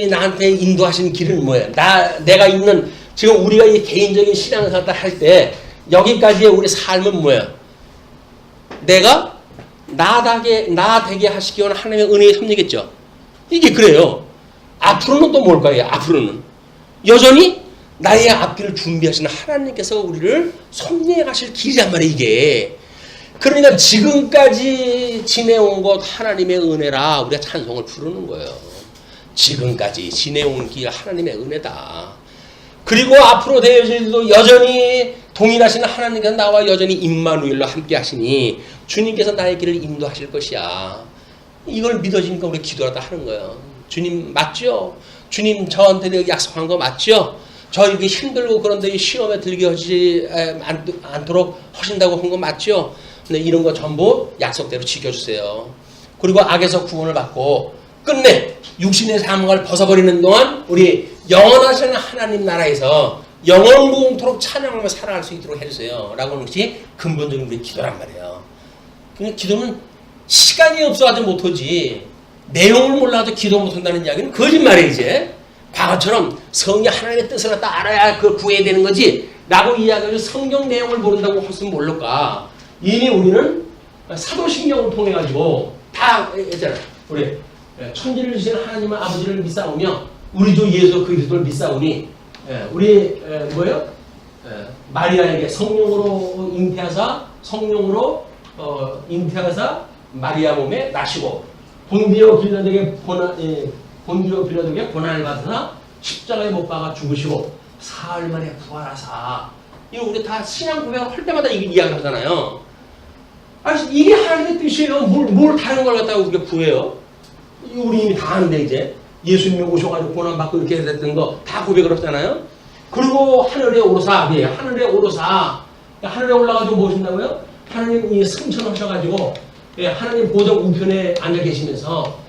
나한테 인도하신 길은 뭐예요? 내가 있는 지금 우리가 이 개인적인 신앙생활을 할 때 여기까지의 우리 삶은 뭐예요? 내가 나 되게 하시기 위한 하나님의 은혜의 섭리겠죠. 이게 그래요. 앞으로는 또 뭘까요? 앞으로는 여전히 나의 앞길을 준비하시는 하나님께서 우리를 섭리해 가실 길이란 말이에요. 이게. 그러니까 지금까지 지내온 것 하나님의 은혜라 우리가 찬송을 부르는 거예요. 지금까지 지내온 길 하나님의 은혜다. 그리고 앞으로 되어질 일도 여전히 동일하신 하나님께서 나와 여전히 임마누엘로 함께 하시니 주님께서 나의 길을 인도하실 것이야. 이걸 믿어지니까 우리 기도하다 하는 거예요. 주님 맞죠? 주님 저한테 약속한 거 맞죠? 저 이렇게 힘들고 그런데 시험에 들게 하지 않도록 하신다고 한 거 맞죠? 근데 이런 거 전부 약속대로 지켜주세요. 그리고 악에서 구원을 받고 끝내 육신의 삶을 벗어버리는 동안 우리 영원하신 하나님 나라에서 영원무궁토록 찬양하며 살아갈 수 있도록 해주세요. 라고 하는 것이 근본적인 우리 기도란 말이에요. 그러니까 기도는 시간이 없어가지고 못하지 내용을 몰라도 기도 못한다는 이야기는 거짓말이에요. 이제 과거처럼 성령 하나님의 뜻을 갖다 알아야 그걸 구해야 되는 거지 라고 이야기하고 성경 내용을 모른다고 했으면 모를까. 이미 우리는 사도신경을 통해 가지고 다 했잖아요. 우리 천지를 주신 하나님 아버지를 믿사오며 우리도 예수 그리스도를 믿사오니 우리 뭐예요? 마리아에게 성령으로 잉태하사 성령으로 잉태하사 마리아 몸에 나시고 본디오 빌라도에게 고난을 받으사 십자가에 못 박아 죽으시고 사흘 만에 부활하사. 이거 우리 다 신앙 고백을 할 때마다 이게 이야기를 하잖아요. 아니 이게 하나님의 뜻이에요. 뭘 다른 걸 갖다가 우리가 구해요? 우리 이미 다 아는데 이제 예수님이 오셔가지고 고난받고 이렇게 됐던 거 다 고백을 했잖아요. 그리고 하늘에 오르사, 하늘에 오르사, 하늘에 올라가지고 뭐 하신다고요? 하나님이 승천하셔가지고 하나님 보좌 우편에 앉아 계시면서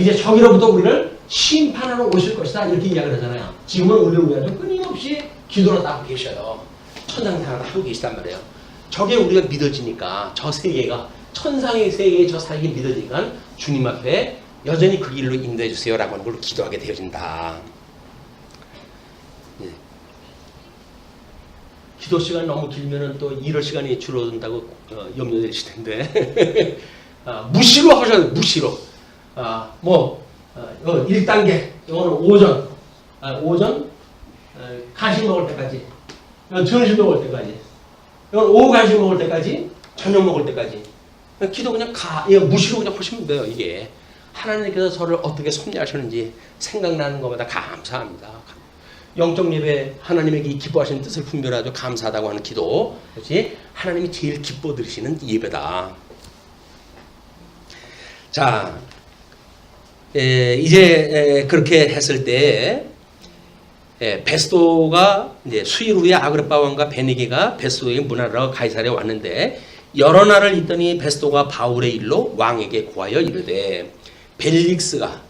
이제 저기로부터 우리를 심판하러 오실 것이다 이렇게 이야기를 하잖아요. 지금은 우리를 위하여 끊임없이 기도를 하고 계셔요. 천상사를 하고 계시단 말이에요. 저게 우리가 믿어지니까 저 세계가 천상의 세계의 저 살기 믿어지니까 주님 앞에 여전히 그 길로 인도해 주세요 라고 하는 걸로 기도하게 되어진다. 예. 기도 시간 너무 길면은 또 일할 시간이 줄어든다고 염려되실 텐데 무시로 하셔야 돼요. 무시로. 1단계 이거는 오전 간식 먹을 때까지 점심 먹을 때까지 이건 오후 간식 먹을 때까지 저녁 먹을 때까지 기도 그냥 무시로 그냥 하시면 돼요. 이게 하나님께서 저를 어떻게 섭리하셨는지 생각나는 것마다 감사합니다. 영적 예배 하나님에게 기뻐하시는 뜻을 분별하죠. 감사하다고 하는 기도 그렇지 하나님이 제일 기뻐 들으시는 예배다. 자 이제 그렇게 했을 때 베스도가 이제 수일 후에 아그리파 왕과 베니게가 베스도의 문하러 가이사랴에 왔는데 여러 날을 있더니 베스도가 바울의 일로 왕에게 고하여 이르되 벨릭스가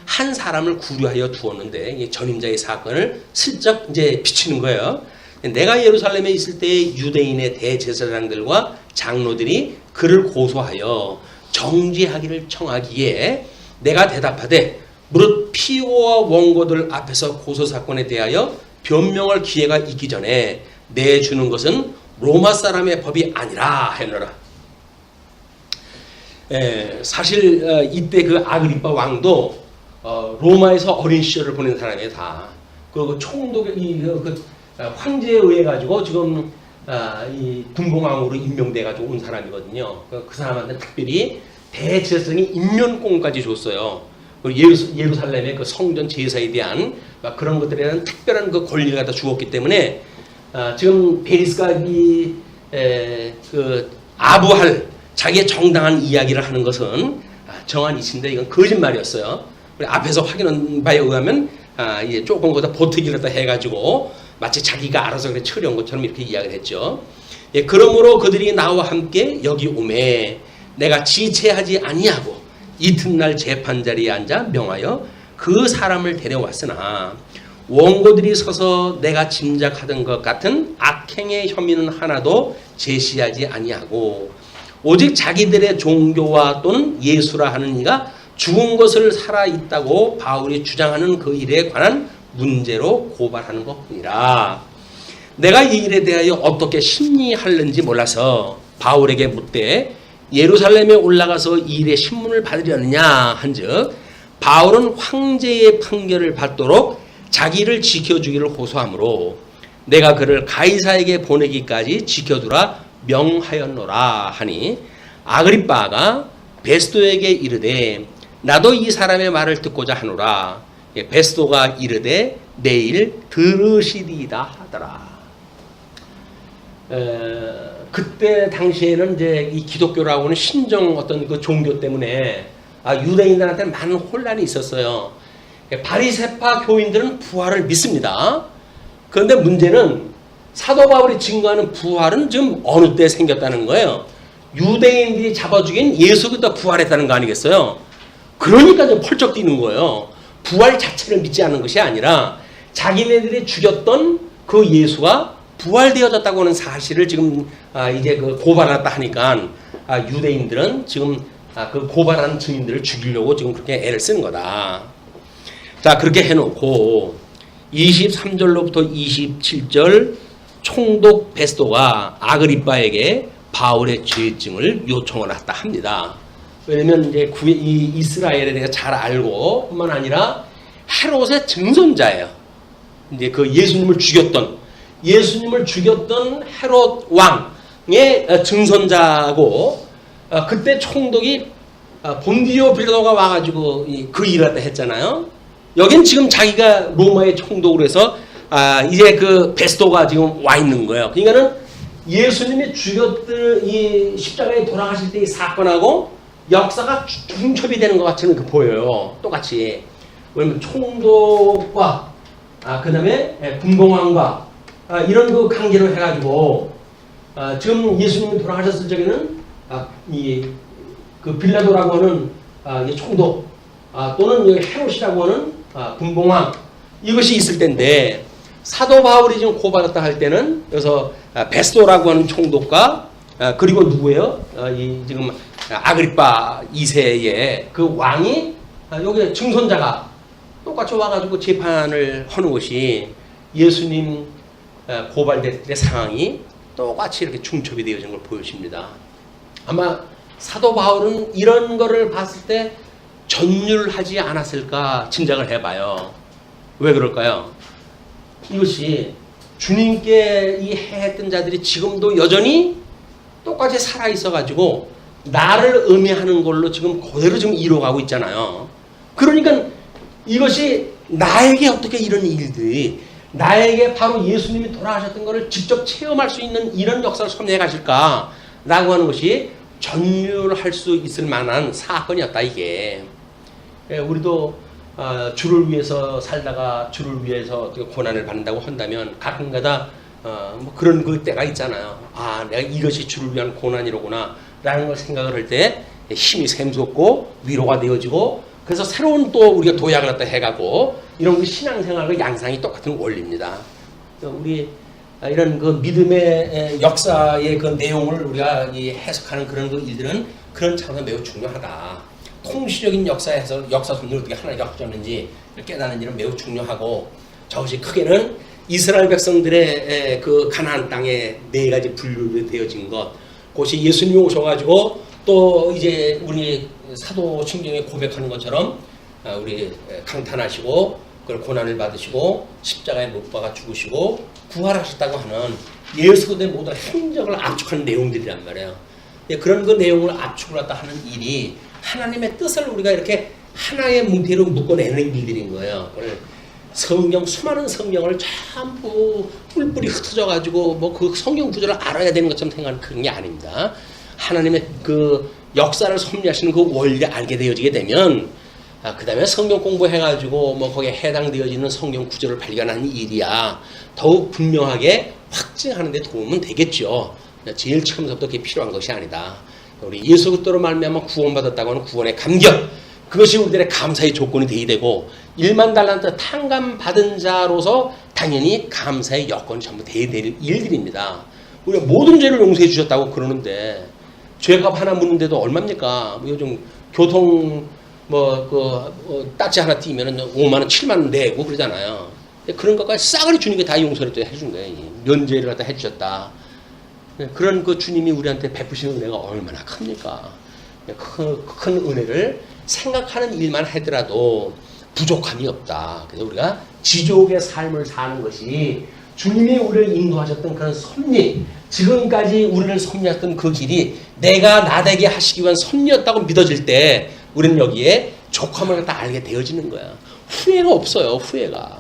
한 사람을 구려하여 두었는데 전임자의 사건을 슬쩍 이제 비치는 거예요. 내가 예루살렘에 있을 때 유대인의 대제사장들과 장로들이 그를 고소하여 정죄하기를 청하기에 내가 대답하되 무릇 피고와 원고들 앞에서 고소사건에 대하여 변명할 기회가 있기 전에 내주는 것은 로마 사람의 법이 아니라 하노라. 사실 이때 그 아그리파 왕도 로마에서 어린 시절을 보낸 사람이에요. 다. 그 총독 황제에 의해 가지고 지금 이 군봉왕으로 임명돼 가지고 온 사람이거든요. 그 사람한테 특별히 대제사장이 임면공까지 줬어요. 예루살렘의 그 성전 제사에 대한 그런 것들에 대한 특별한 그 권리를 갖다 주었기 때문에 지금 베리스가 그 아부할 자기의 정당한 이야기를 하는 것은 정한 이치인데 이건 거짓말이었어요. 우리 앞에서 확인한 바에 의하면 이제 조금 거기다 보태기를 갖다 해가지고 마치 자기가 알아서 그래 처리한 것처럼 이렇게 이야기를 했죠. 그러므로 그들이 나와 함께 여기 오매 내가 지체하지 아니하고 이튿날 재판자리에 앉아 명하여 그 사람을 데려왔으나 원고들이 서서 내가 짐작하던 것 같은 악행의 혐의는 하나도 제시하지 아니하고 오직 자기들의 종교와 또는 예수라 하는 이가 죽은 것을 살아있다고 바울이 주장하는 그 일에 관한 문제로 고발하는 것뿐이라. 내가 이 일에 대하여 어떻게 심리할는지 몰라서 바울에게 묻되 예루살렘에 올라가서 이 일의 신문을 받으려느냐 한즉 바울은 황제의 판결을 받도록 자기를 지켜주기를 호소하므로 내가 그를 가이사에게 보내기까지 지켜두라 명하였노라 하니 아그리빠가 베스도에게 이르되 나도 이 사람의 말을 듣고자 하노라. 베스도가 이르되 내일 들으시리이다 하더라. 그때 당시에는 이제 이 기독교라고는 신정 어떤 그 종교 때문에 유대인들한테 많은 혼란이 있었어요. 바리새파 교인들은 부활을 믿습니다. 그런데 문제는 사도 바울이 증거하는 부활은 지금 어느 때 생겼다는 거예요. 유대인들이 잡아 죽인 예수 그리스도가 부활했다는 거 아니겠어요? 그러니까 좀 펄쩍 뛰는 거예요. 부활 자체를 믿지 않는 것이 아니라 자기네들이 죽였던 그 예수가 부활되어졌다고 하는 사실을 지금 이제 그 고발했다 하니까 유대인들은 지금 그 고발하는 증인들을 죽이려고 지금 그렇게 애를 쓰는 거다. 자, 그렇게 해놓고 23절로부터 27절 총독 베스도가 아그리빠에게 바울의 죄증을 요청을 했다 합니다. 왜냐면 이제 이 이스라엘에 대해서 잘 알고 뿐만 아니라 헤롯의 증손자예요. 이제 그 예수님을 죽였던 헤롯 왕의 증손자고, 그때 총독이 본디오 빌라도가 와가지고 그 일을 했다 했잖아요. 여긴 지금 자기가 로마의 총독으로 해서 이제 그 베스도가 지금 와 있는 거예요. 그러니까는 예수님이 죽였던 이 십자가에 돌아가실 때 이 사건하고 역사가 중첩이 되는 것 같이 보여요. 똑같이. 왜냐면 총독과 그 다음에 군봉왕과 이런 그 관계로 해가지고 지금 예수님이 돌아가셨을 적에는 그 빌라도라고 하는 이 총독 또는 여기 헤롯이라고 하는 군봉왕, 이것이 있을 텐데, 사도 바울이 지금 고발했다 할 때는 그래서 베스도라고 하는 총독과 그리고 누구예요? 이 지금 아그리빠 2세의 그 왕이 여기 증손자가 똑같이 와가지고 재판을 하는 것이 예수님 고발될 때 상황이 똑같이 이렇게 중첩이 되어진 걸 보여줍니다. 아마 사도 바울은 이런 거를 봤을 때 전율하지 않았을까 짐작을 해봐요. 왜 그럴까요? 이것이 주님께 이 해했던 자들이 지금도 여전히 똑같이 살아있어가지고 나를 의미하는 걸로 지금 그대로 지금 이뤄가고 있잖아요. 그러니까 이것이 나에게 어떻게 이런 일들이, 나에게 바로 예수님이 돌아가셨던 것을 직접 체험할 수 있는 이런 역사를 섭리해 가실까 라고 하는 것이 전율할 수 있을 만한 사건이었다, 이게. 우리도 주를 위해서 살다가 주를 위해서 어떻게 고난을 받는다고 한다면 가끔가다 뭐 그런 그 때가 있잖아요. 내가 이것이 주를 위한 고난이로구나 라는 걸 생각을 할 때 힘이 샘솟고 위로가 되어지고, 그래서 새로운 또 우리가 도약을 갖다 해가고, 이런 그 신앙생활과 양상이 똑같은 원리입니다. 우리 이런 그 믿음의 역사의 그 내용을 우리가 해석하는 그런 그 일들은 그런 차원에서 매우 중요하다. 통시적인 역사에서 역사 손을 어떻게 하나 엮었는지 깨닫는 일은 매우 중요하고, 저것이 크게는 이스라엘 백성들의 그 가나안 땅에 네 가지 분류로 되어진 것, 그것이 예수님이 오셔가지고 또 이제 우리 사도 신경에 고백하는 것처럼 우리 강탄하시고 그걸 고난을 받으시고 십자가에 못 박아 죽으시고 부활하셨다고 하는 예수 그리스도의 모든 행적을 압축하는 내용들이란 말이에요. 그런 그 내용을 압축을 했다 하는 일이 하나님의 뜻을 우리가 이렇게 하나의 뭉태로 묶어내는 일들인 거예요. 성경, 수많은 성경을 전부 뿔뿔이 흩어져가지고 뭐 그 성경 구조를 알아야 되는 것처럼 생각하는 그런 게 아닙니다. 하나님의 그 역사를 섭리하시는 그 원리를 알게 되어지게 되면 그 다음에 성경 공부해가지고 뭐 거기에 해당되어지는 성경 구조를 발견하는 일이야 더욱 분명하게 확증하는 데 도움은 되겠죠. 제일 처음부터 그게 필요한 것이 아니다. 우리 예수 그리스도로 말미암아 구원받았다고 하는 구원의 감격, 그것이 우리들의 감사의 조건이 되어야 되고, 1만 달란트 탕감받은 자로서 당연히 감사의 여건이 전부 되어야 될 일들입니다. 우리가 모든 죄를 용서해 주셨다고 그러는데 죄값 하나 묻는데도 얼마입니까? 요즘 교통 따지 하나 띄면 5만 원, 7만 원 내고 그러잖아요. 그런 것까지 싸그리 주님이 다 용서를 해준 거예요. 면죄를 갖다 해주셨다. 그런 그 주님이 우리한테 베푸시는 은혜가 얼마나 큽니까? 큰 은혜를 생각하는 일만 하더라도 부족함이 없다. 그래서 우리가 지족의 삶을 사는 것이 주님이 우리를 인도하셨던 그런 섭리, 지금까지 우리를 섭리했던 그 길이 내가 나되게 하시기 위한 섭리였다고 믿어질 때 우리는 여기에 족함을 갖다 알게 되어지는 거야. 후회가 없어요. 후회가.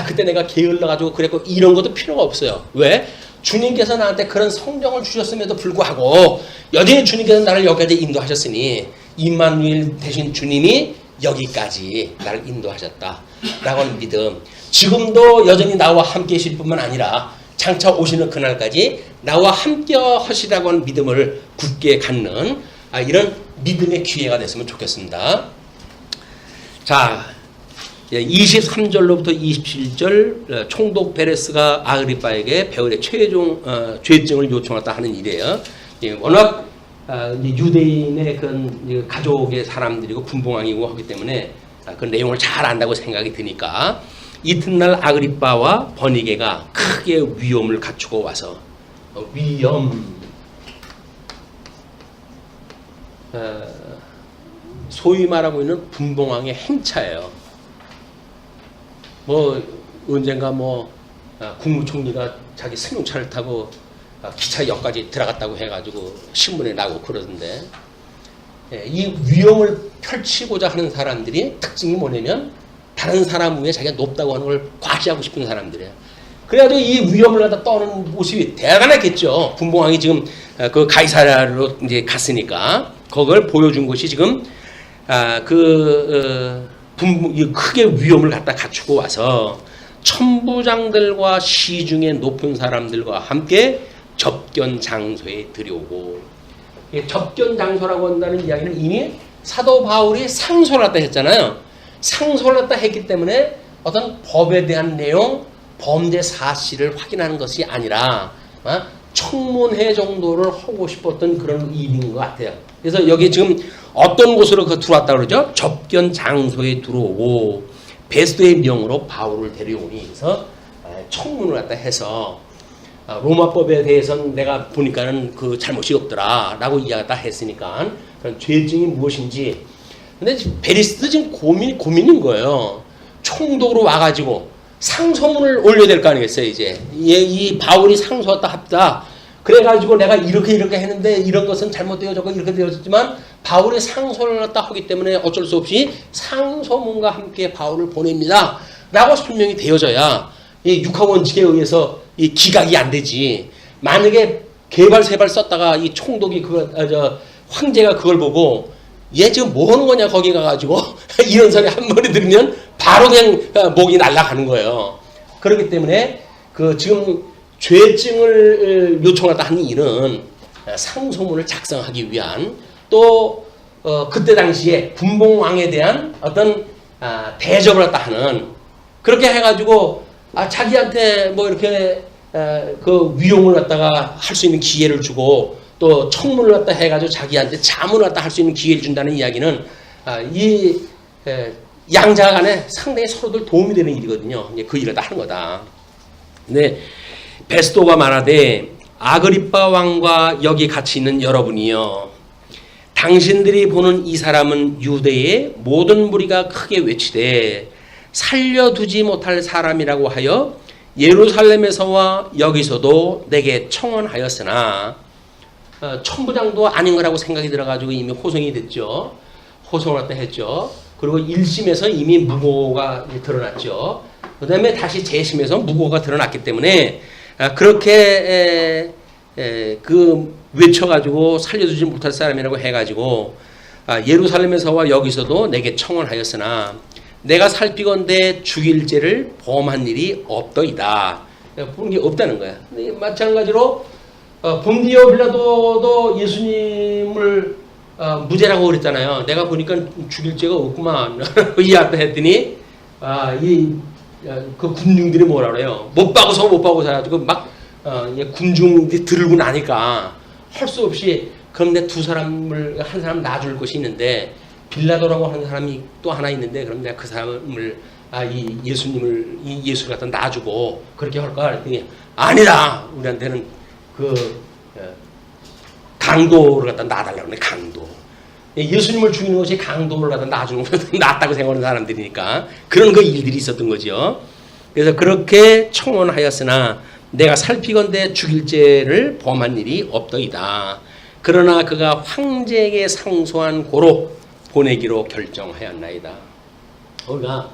그때 내가 게을러가지고 그랬고 이런 것도 필요가 없어요. 왜? 주님께서 나한테 그런 성경을 주셨음에도 불구하고 여전히 주님께서 나를 여기까지 인도하셨으니 임마누엘 대신 주님이 여기까지 나를 인도하셨다라고 하는 믿음, 지금도 여전히 나와 함께 하실 뿐만 아니라 장차 오시는 그날까지 나와 함께 하시라고 하는 믿음을 굳게 갖는 이런 믿음의 기회가 됐으면 좋겠습니다. 자, 23절로부터 27절 총독 베레스가 아그리빠에게 베울의 최종 죄증을 요청했다 하는 일이에요. 워낙 유대인의 그 가족의 사람들이고 분봉왕이고 하기 때문에 그 내용을 잘 안다고 생각이 드니까 이튿날 아그리빠와 버니게가 크게 위험을 갖추고 와서 소위 말하고 있는 분봉왕의 행차예요. 뭐 언젠가 국무총리가 자기 승용차를 타고 기차역까지 들어갔다고 해가지고 신문에 나고 그러던데, 이 위험을 펼치고자 하는 사람들이 특징이 뭐냐면 다른 사람 위에 자기가 높다고 하는 걸 과시하고 싶은 사람들이에요. 그래가지고 이 위험을 갖다 떠는 모습이 대단했겠죠. 분봉왕이 지금 그 가이사랴로 이제 갔으니까 그걸 보여준 것이 지금 크게 위험을 갖다 갖추고 와서 천부장들과 시중에 높은 사람들과 함께 접견 장소에 들여오고, 접견 장소라고 한다는 이야기는 이미 사도 바울이 상소를 했다 했잖아요. 상소를 했다 했기 때문에 어떤 법에 대한 내용, 범죄 사실을 확인하는 것이 아니라 청문회 정도를 하고 싶었던 그런 일인 것 같아요. 그래서 여기 지금 어떤 곳으로 들어왔다 그러죠? 접견 장소에 들어오고 베스도의 명으로 바울을 데려오니, 그래서 청문을 갖다 해서 로마법에 대해서는 내가 보니까는 그 잘못이 없더라라고 이야기다 했으니까 그런 죄증이 무엇인지. 근데 베리스도 지금 고민인 거예요. 총독으로 와가지고 상소문을 올려야 될 거 아니겠어요. 이제 이 바울이 상소했다 합다. 그래가지고 내가 이렇게 했는데 이런 것은 잘못되어졌고 이렇게 되어졌지만 바울이 상소를 했다 하기 때문에 어쩔 수 없이 상소문과 함께 바울을 보냅니다 라고 설명이 되어져야 이 육하원칙에 의해서 이 기각이 안 되지. 만약에 개발세발 썼다가 이 총독이 황제가 그걸 보고 얘 지금 뭐 하는 거냐 거기 가가지고 이런 소리 한 번에 들으면 바로 그냥 목이 날아가는 거예요. 그렇기 때문에 지금 죄증을 요청하다 하는 일은 상소문을 작성하기 위한, 또 그때 당시에 분봉왕에 대한 어떤 대접을 했다 하는, 그렇게 해가지고 자기한테 뭐 이렇게 그 위용을 갖다가 할 수 있는 기회를 주고 또 청문을 갖다 해가지고 자기한테 자문을 갖다 할 수 있는 기회를 준다는 이야기는 이 양자 간에 상당히 서로들 도움이 되는 일이거든요. 그 일을 다 하는 거다. 근데 베스도가 말하되 아그리빠 왕과 여기 같이 있는 여러분이여, 당신들이 보는 이 사람은 유대의 모든 무리가 크게 외치되 살려두지 못할 사람이라고 하여 예루살렘에서와 여기서도 내게 청원하였으나, 천부장도 아닌 거라고 생각이 들어가지고 이미 호송이 됐죠. 호송을 갖다 했죠. 그리고 1심에서 이미 무고가 드러났죠. 그 다음에 다시 재심에서 무고가 드러났기 때문에 그렇게 외쳐가지고 살려주지 못할 사람이라고 해가지고 예루살렘에서와 여기서도 내게 청원하였으나 내가 살피건대 죽일 죄를 범한 일이 없더이다. 보는 게 없다는 거야. 마찬가지로 본디오 빌라도도 예수님을 무죄라고 그랬잖아요. 내가 보니까 죽일 죄가 없구만. 이해했다 했더니 그 군중들이 뭐라 그래요? 못 박아서 해가지고 막 군중들이 들고 나니까 할 수 없이, 그런데 한 사람 놔줄 것이 있는데 빌라도라고 하는 사람이 또 하나 있는데 그럼 내가 그 사람을 예수를 갖다 놔주고 그렇게 할까 그랬더니 아니다. 우리한테는 강도를 갖다 놔달라고 그래. 강도. 예수님을 죽이는 것이 강도를 갖다 놔주는 것보다 낫다고 생각하는 사람들이니까 그런 일들이 있었던 거죠. 그래서 그렇게 청원하였으나 내가 살피건대 죽일 죄를 범한 일이 없더이다. 그러나 그가 황제에게 상소한 고로 보내기로 결정하였나이다. 우리가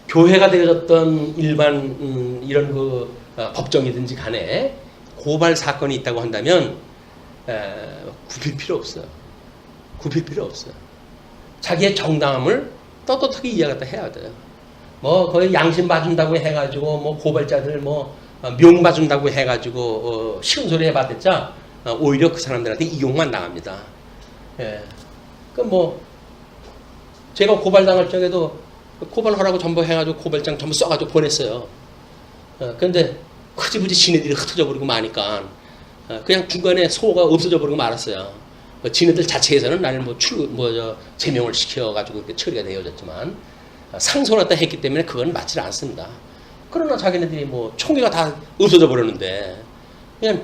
교회가 되어졌던 일반 이런 법정이든지 간에 고발 사건이 있다고 한다면 굽힐 필요 없어요. 자기의 정당함을 떳떳하게 이해하겠다 해야 돼요. 뭐 거의 양심 봐준다고 해가지고 뭐 고발자들 뭐 명 봐준다고 해가지고 쉬운 소리 해봤댔자 오히려 그 사람들한테 이용만 당합니다. 예. 그 뭐 제가 고발당할 적에도 고발하라고 전부 해가지고 고발장 전부 써가지고 보냈어요. 그런데 흐지부지 지네들이 흩어져 버리고 마니까 그냥 중간에 소가 없어져 버리고 말았어요. 지네들 자체에서는 나를 제명을 시켜가지고 이렇게 처리가 되어졌지만 상소를 갖다 했기 때문에 그건 맞지 않습니다. 그러나 자기네들이 뭐 총기가 다 없어져 버렸는데 그냥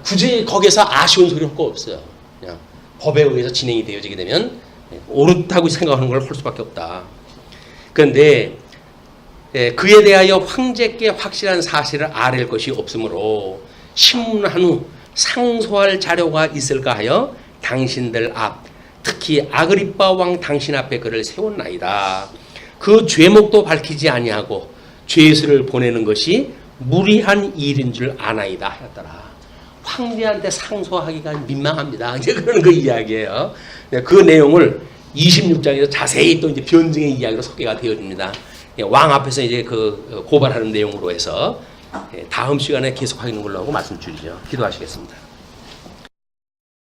굳이 거기서 아쉬운 소리 할 거 없어요. 그냥 법에 의해서 진행이 되어지게 되면 옳다고 생각하는 걸 할 수밖에 없다. 그런데 그에 대하여 황제께 확실한 사실을 알릴 것이 없으므로 심문한 후 상소할 자료가 있을까 하여 당신들 앞, 특히 아그리빠 왕 당신 앞에 그를 세웠나이다. 그 죄목도 밝히지 아니하고 죄수를 보내는 것이 무리한 일인 줄 아나이다 하였더라. 황제한테 상소하기가 민망합니다. 이제 그런 그 이야기예요. 그 내용을 26장에서 자세히 또 이제 변증의 이야기로 소개가 되어집니다. 왕 앞에서 이제 그 고발하는 내용으로 해서 다음 시간에 계속하는 걸로 하고 말씀드리죠. 기도하시겠습니다.